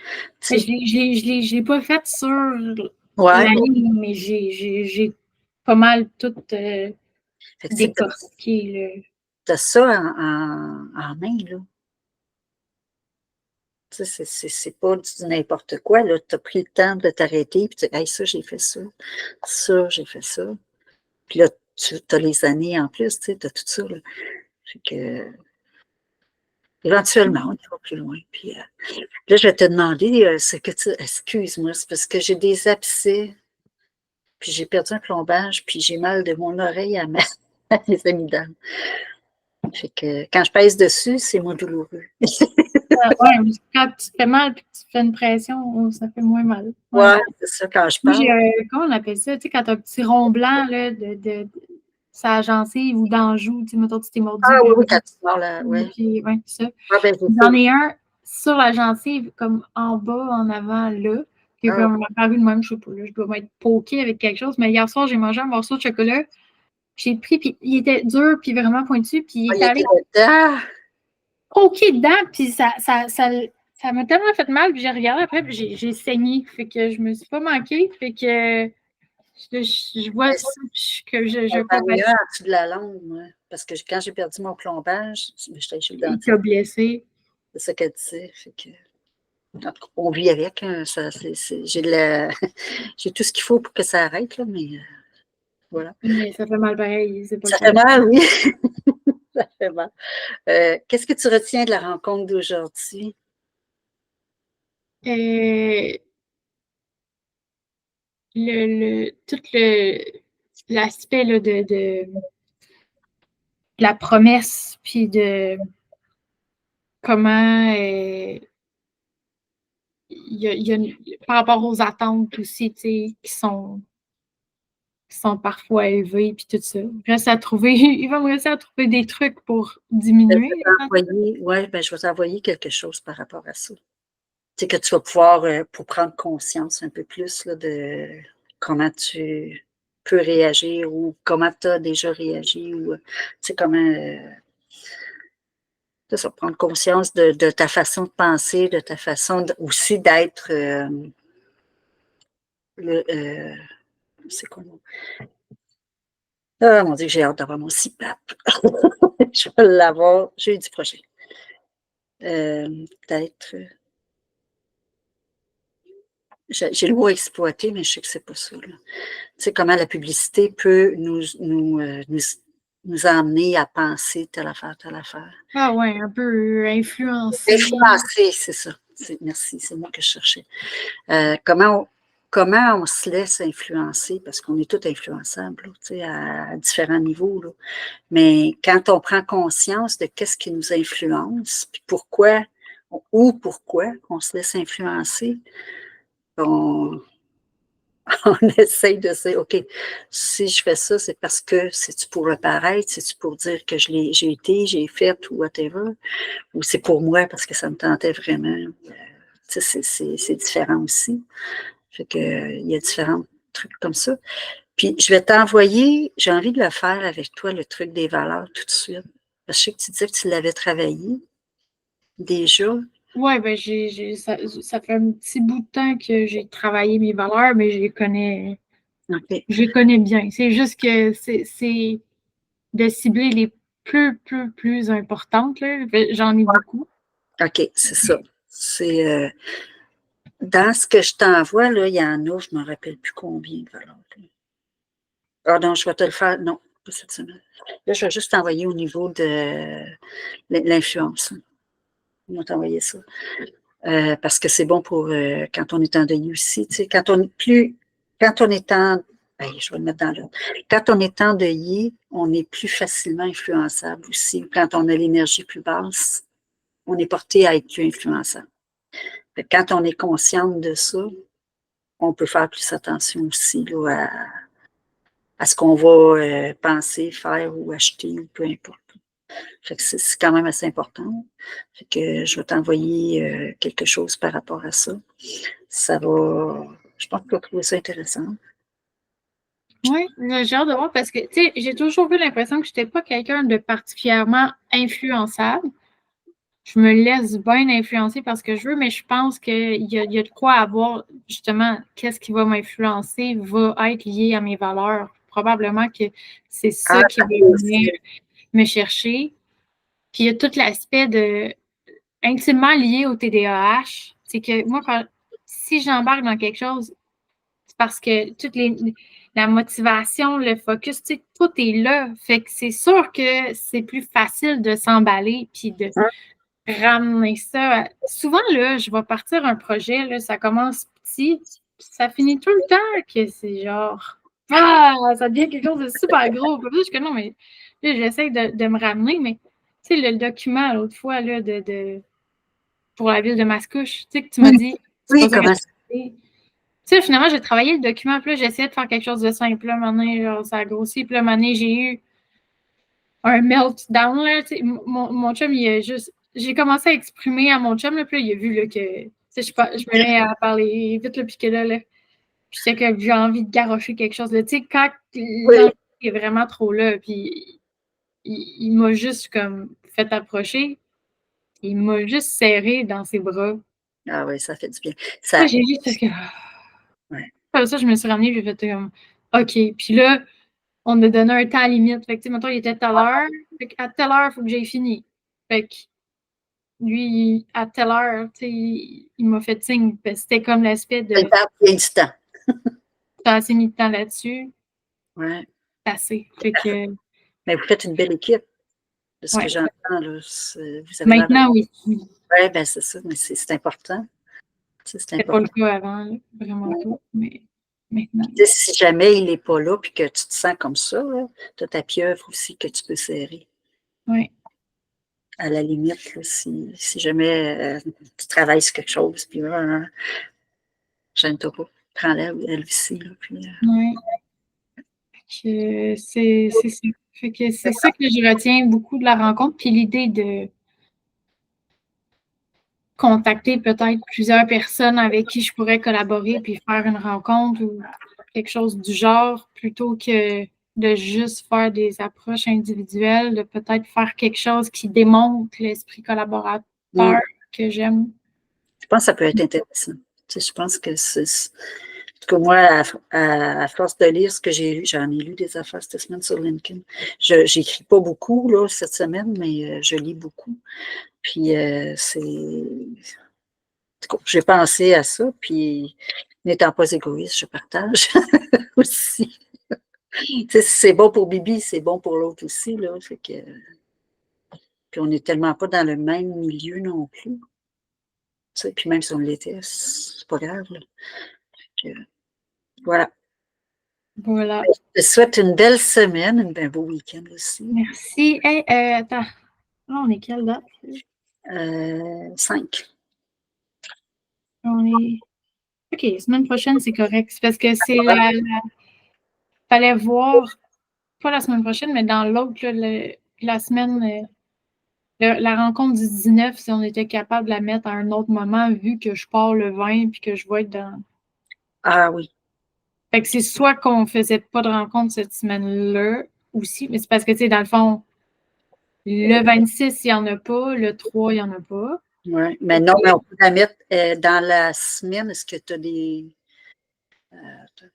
Je ne l'ai pas fait sur ouais, la ligne, mais j'ai pas mal tout décortiqué. Tu as ça en main, là. Tu sais, c'est pas du n'importe quoi, là. Tu as pris le temps de t'arrêter et tu dis, hey, ça, j'ai fait ça. Ça, j'ai fait ça. Puis là, tu as les années en plus, tu sais, tu as tout ça, là. Fait que, éventuellement, on ira plus loin. Puis là, je vais te demander ce que tu. Excuse-moi, c'est parce que j'ai des abcès. puis j'ai perdu un plombage, puis j'ai mal de mon oreille à mes amygdales. Fait que quand je pèse dessus, c'est moins douloureux. Ouais, mais quand tu te fais mal et que tu fais une pression, ça fait moins mal. Ouais, c'est ça, quand je Moi, parle. comment on appelle ça? Tu sais, quand tu as un petit rond blanc là, sa gencive ou dans la joue, tu sais, mettons, tu t'es mordu. Ah oui, quand tu parles, là, oui. Puis, ouais, c'est ça. Ah, ben, J'en ai un sur la gencive, comme en bas, en avant, là, qui est comme apparu de même, je sais pas, là, je dois m'être poquée avec quelque chose, mais hier soir, j'ai mangé un morceau de chocolat, j'ai pris, puis il était dur, puis vraiment pointu, puis il était allé poquer dedans, puis ça m'a tellement fait mal, puis j'ai regardé après, puis j'ai saigné, fait que je me suis pas manquée, fait que je vois ça, que je pas mieux en dessous de la langue, moi. Parce que quand j'ai perdu mon plombage, j'étais chez le il dentiste. t'a blessé. C'est ça qu'elle disait. Fait que, on vit avec. Hein, j'ai tout ce qu'il faut pour que ça arrête, là, mais voilà. Mais ça fait mal pareil, c'est pas Ça le fait fun. mal, oui. Ça fait mal. Qu'est-ce que tu retiens de la rencontre d'aujourd'hui? Tout l'aspect là, de la promesse, puis de comment par rapport aux attentes aussi, tu sais, qui sont parfois élevées, puis tout ça. Il va me rester à trouver des trucs pour diminuer. Je vais t'envoyer quelque chose par rapport à ça. Tu sais, que tu vas pouvoir, pour prendre conscience un peu plus là, de comment tu peux réagir ou comment tu as déjà réagi ou, tu sais, comment, ça, prendre conscience de ta façon de penser, de ta façon aussi d'être, c'est quoi le mot? Ah, mon Dieu, j'ai hâte d'avoir mon CPAP. Je vais l'avoir jeudi prochain. D'être, j'ai le mot exploiter, mais je sais que c'est pas ça, là. Tu sais, comment la publicité peut nous emmener à penser telle affaire, telle affaire. Ah ouais, un peu influencé. Influencer, c'est ça. Merci, c'est le mot que je cherchais. Comment on se laisse influencer, parce qu'on est tous influençables, là, tu sais, à différents niveaux, là. Mais quand on prend conscience de qu'est-ce qui nous influence, puis pourquoi on se laisse influencer, on, on essaye de dire, OK, si je fais ça, c'est parce que c'est-tu pour le paraître, c'est-tu pour dire que j'ai été, j'ai fait ou whatever, ou c'est pour moi parce que ça me tentait vraiment. Tu sais, c'est différent aussi. Fait que, il y a différents trucs comme ça. Puis, je vais t'envoyer, j'ai envie de le faire avec toi, le truc des valeurs tout de suite. Parce que je sais que tu disais que tu l'avais travaillé déjà. Oui, ben ça fait un petit bout de temps que j'ai travaillé mes valeurs, mais OK. je les connais bien. C'est juste que c'est de cibler les plus importantes, là. J'en ai beaucoup. OK, c'est ça. C'est dans ce que je t'envoie, là, il y en a, je ne me rappelle plus combien de valeurs. Ah non, je vais te le faire. Non, pas cette semaine. Là, je vais juste t'envoyer au niveau de l'influence. On va t'envoyer ça. Parce que c'est bon pour quand on est en deuil aussi. Tu sais, quand on est en. Hey, je vais le mettre dans l'ordre. Quand on est endeuillé, on est plus facilement influençable aussi. Quand on a l'énergie plus basse, on est porté à être plus influençable. Quand on est consciente de ça, on peut faire plus attention aussi là, à ce qu'on va penser, faire ou acheter ou peu importe. Fait que c'est quand même assez important. Fait que je vais t'envoyer quelque chose par rapport à ça. Ça va, je pense que tu vas trouver ça intéressant. Oui, j'ai hâte de voir parce que, tu sais, j'ai toujours eu l'impression que je n'étais pas quelqu'un de particulièrement influençable. Je me laisse bien influencer parce que je veux, mais je pense qu'il y a de quoi avoir, justement, qu'est-ce qui va m'influencer va être lié à mes valeurs. Probablement que c'est ça qui va venir me chercher. Puis il y a tout l'aspect intimement lié au TDAH. C'est que moi, si j'embarque dans quelque chose, c'est parce que la motivation, le focus, tu sais, tout est là. Fait que c'est sûr que c'est plus facile de s'emballer puis de ramener ça. Souvent, là, je vais partir un projet, là, ça commence petit, ça finit tout le temps que c'est genre Ah, ça devient quelque chose de super gros. Puis là, je suis comme, non, mais là, j'essaie de me ramener, mais tu sais, le document l'autre fois là, pour la ville de Mascouche, tu sais, que tu m'as Oui, dit, c'est pas oui, ça que comment tu sais. Tu sais, finalement, j'ai travaillé le document, puis là, j'essayais de faire quelque chose de simple. Là, un moment donné, genre, ça a grossi, puis là, un moment donné, j'ai eu un meltdown, là, tu sais. Mon chum, il a juste... J'ai commencé à exprimer à mon chum, là, puis là, il a vu là, que... Tu sais, je me mets à parler vite, là, puis que là, je sais que j'ai envie de garrocher quelque chose. Là. Tu sais, quand oui. l'enjeu est vraiment trop là, puis il m'a juste comme fait approcher, il m'a juste serré dans ses bras. Ah oui, ça fait du bien. Là, Ça, j'ai juste fait que... ouais. Comme ça, je me suis ramenée, j'ai fait comme, OK. Puis là, on a donné un temps limite. Fait que, tu sais, mettons, il était telle heure. Fait qu'à telle heure, il faut que j'aie fini. Fait que lui, à telle heure, tu sais, il m'a fait signe. C'était comme l'aspect Ça de, lui perd bien du temps. t'as assez mis de temps là-dessus, Ouais. c'est assez. Fait que, Mais vous faites une belle équipe, de ce que ouais. j'entends. Là. Vous avez l'air de... Maintenant, oui. Oui, ben c'est ça, mais c'est important. C'est C'était pas le important. cas avant, là, vraiment Ouais. pas. Mais maintenant. Tu sais, si jamais il n'est pas là puis que tu te sens comme ça, tu as ta pieuvre aussi que tu peux serrer. Oui. À la limite, là, si jamais tu travailles sur quelque chose, puis gêne-toi pas. Prends-la, elle aussi. Là, puis, Ouais. C'est ça. Fait que c'est ça que je retiens beaucoup de la rencontre. Puis l'idée de contacter peut-être plusieurs personnes avec qui je pourrais collaborer puis faire une rencontre ou quelque chose du genre plutôt que de juste faire des approches individuelles, de peut-être faire quelque chose qui démontre l'esprit collaborateur mm, que j'aime. je pense que ça peut être intéressant. Tu sais, je pense que en tout cas, moi, à force de lire ce que j'ai lu, j'en ai lu des affaires cette semaine sur LinkedIn. Je n'écris pas beaucoup là, cette semaine, mais je lis beaucoup. Puis c'est. J'ai pensé à ça, puis n'étant pas égoïste, je partage aussi. Tu sais, si c'est bon pour Bibi, c'est bon pour l'autre aussi, là. Fait que, puis on n'est tellement pas dans le même milieu non plus. Tu sais, puis même si on l'était, c'est pas grave, là. Fait que, voilà. Voilà. Je te souhaite une belle semaine, un beau week-end aussi. Merci. Hey, attends. Là, on est quelle date? 5. On est. OK, semaine prochaine, c'est correct. C'est parce que c'est fallait voir, pas la semaine prochaine, mais dans l'autre, là, la semaine, la rencontre du 19, si on était capable de la mettre à un autre moment, vu que je pars le 20 puis que je vais être dans. Ah oui. Fait que c'est soit qu'on faisait pas de rencontre cette semaine-là aussi, mais c'est parce que, tu sais, dans le fond, le 26, il n'y en a pas, le 3, il n'y en a pas. Ouais. Mais non, mais on peut la mettre dans la semaine. Est-ce que tu as des. Attends.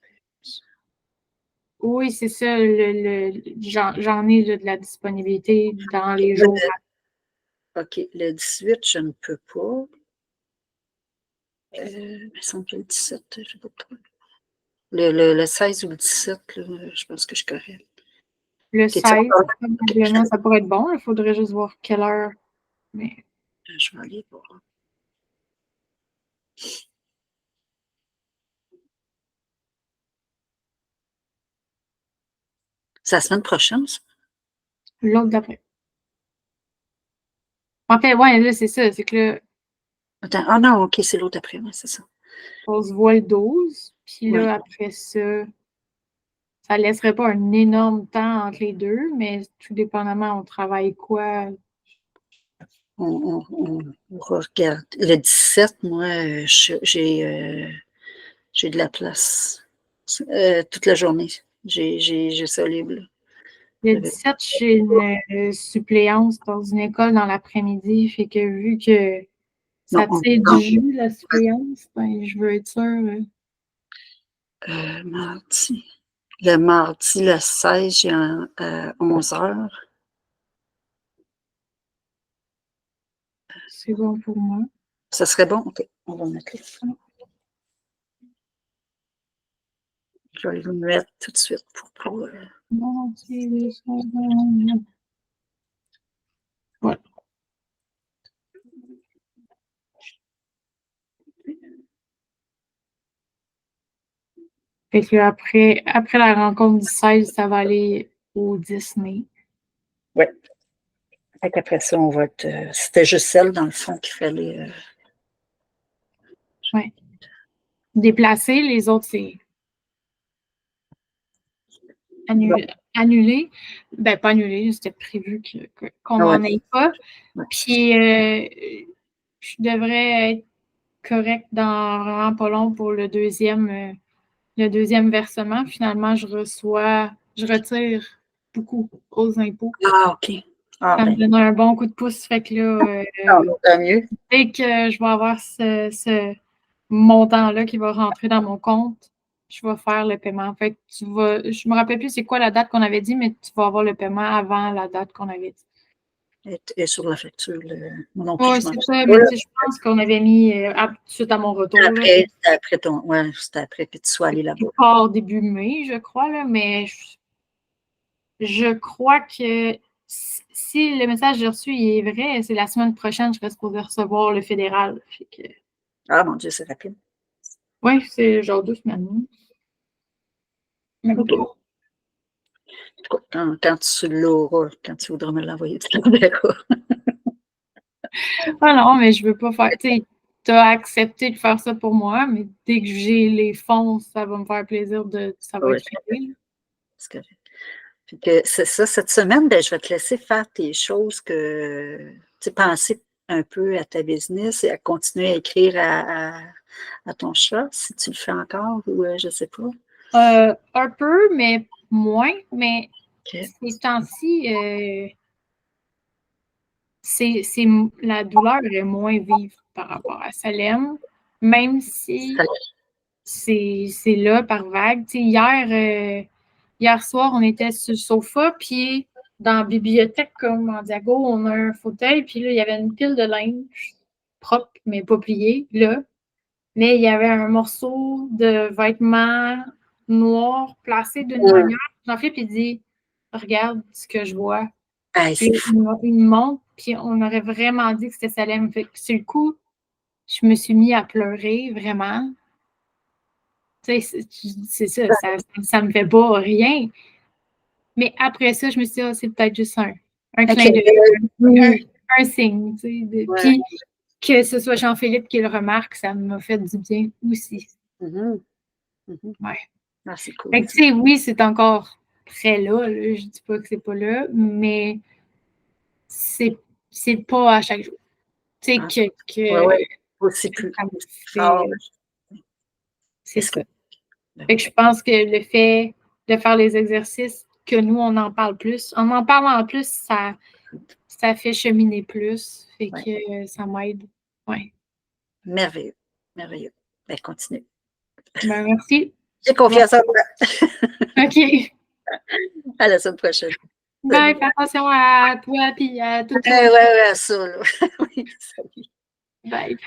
Oui, c'est ça, j'en ai là, de la disponibilité dans les Le- jours. OK. Le 18, je ne peux pas. Il me semble que le 17, je ne sais pas. Le 16 ou le 17, là, je pense que je suis correcte. Le T'es-tu 16, encore là? OK, probablement, ça pourrait être bon. Il faudrait juste voir quelle heure. Mais je vais aller voir. C'est la semaine prochaine, ça? l'autre d'après. En fait, ouais, là, c'est ça. C'est que là, Attends, ah non, OK, c'est l'autre après, ouais, c'est ça. on se voit le 12. Puis Oui. là, après ça, ça laisserait pas un énorme temps entre les deux, mais tout dépendamment, on travaille quoi. On regarde. Le 17, moi, j'ai de la place. Toute la journée. J'ai ça libre, là. Le J'avais- 17, j'ai une suppléance dans une école dans l'après-midi. Fait que vu que Non, ça tire du jus, la suppléance, ben, je veux être sûre. mardi. Le mardi, le 16, j'ai à 11 heures. C'est bon pour moi. Ça serait bon? OK, on va mettre là. Je vais le mettre tout de suite pour Non, c'est bon. Ouais. Fait que là, après la rencontre du 16, ça va aller au Disney. Oui. Fait qu'après ça, on va être. C'était juste celle, dans le fond, qu'il fallait. Ouais. Déplacer, les autres, c'est annulé. Ben, pas annulé, c'était prévu qu'on n'en ait pas. Ouais. Puis, je devrais être correct dans vraiment pas long pour le deuxième versement. Finalement, je retire beaucoup aux impôts. Ah, OK. Ah, Ça me donne un bon coup de pouce. Fait que là, tant mieux. dès que je vais avoir ce montant-là qui va rentrer dans mon compte, je vais faire le paiement. En fait, je me rappelle plus c'est quoi la date qu'on avait dit, mais tu vas avoir le paiement avant la date qu'on avait dit. Et sur la facture, non plus, Oui, je c'est m'en ça, mais tu sais, je pense qu'on avait mis suite à mon retour. C'était après c'était après que tu sois allé là-bas. Pas début mai, je crois, là, mais je crois que si le message que j'ai reçu est vrai, c'est la semaine prochaine, je serai supposée recevoir le fédéral. Ah, mon Dieu, c'est rapide. Oui, c'est genre 2 semaines. Même pas. Quand tu l'auras, quand tu voudras me l'envoyer, tu l'enverras. Ah non, mais je veux pas faire. Tu as accepté de faire ça pour moi, mais dès que j'ai les fonds, ça va me faire plaisir ça va être réglé. C'est correct. Puis c'est ça, cette semaine, ben, je vais te laisser faire tes choses tu sais, penser un peu à ta business et à continuer à écrire à ton chat, si tu le fais encore ou je ne sais pas. Un peu, mais moins. Mais Okay. ces temps-ci, la douleur est moins vive par rapport à Salem, même si c'est là par vague. Hier soir, on était sur le sofa, puis dans la bibliothèque, comme en diago, on a un fauteuil, puis là, il y avait une pile de linge propre, mais pas plié, là. Mais il y avait un morceau de vêtement noir placé d'une manière. Jean-Philippe, il dit « Regarde ce que je vois. » Hey, Puis c'est fou. il me montre, puis on aurait vraiment dit que c'était Salem. Fait que sur le coup, je me suis mis à pleurer, vraiment. Tu sais, c'est ça, ça me fait pas rien. Mais après ça, je me suis dit, c'est peut-être juste un clin d'œil, un signe. Tu sais, puis que ce soit Jean-Philippe qui le remarque, ça m'a fait du bien aussi. Ouais. Ah, c'est cool. Fait que, tu sais, oui, c'est encore très là, je dis pas que c'est pas là, mais c'est pas à chaque jour. Tu sais, aussi plus fort. C'est ça. Fait que je pense que le fait de faire les exercices, que nous, on en parle plus. En parlant en plus, ça fait cheminer plus. Fait que ça m'aide. Ouais. Merveilleux. Merveilleux. Ben, continue. Ben, merci. J'ai confiance en toi. OK. À la semaine prochaine. Bye. Fais attention à toi et à tout. Ouais, ça, là. Oui, salut. Bye.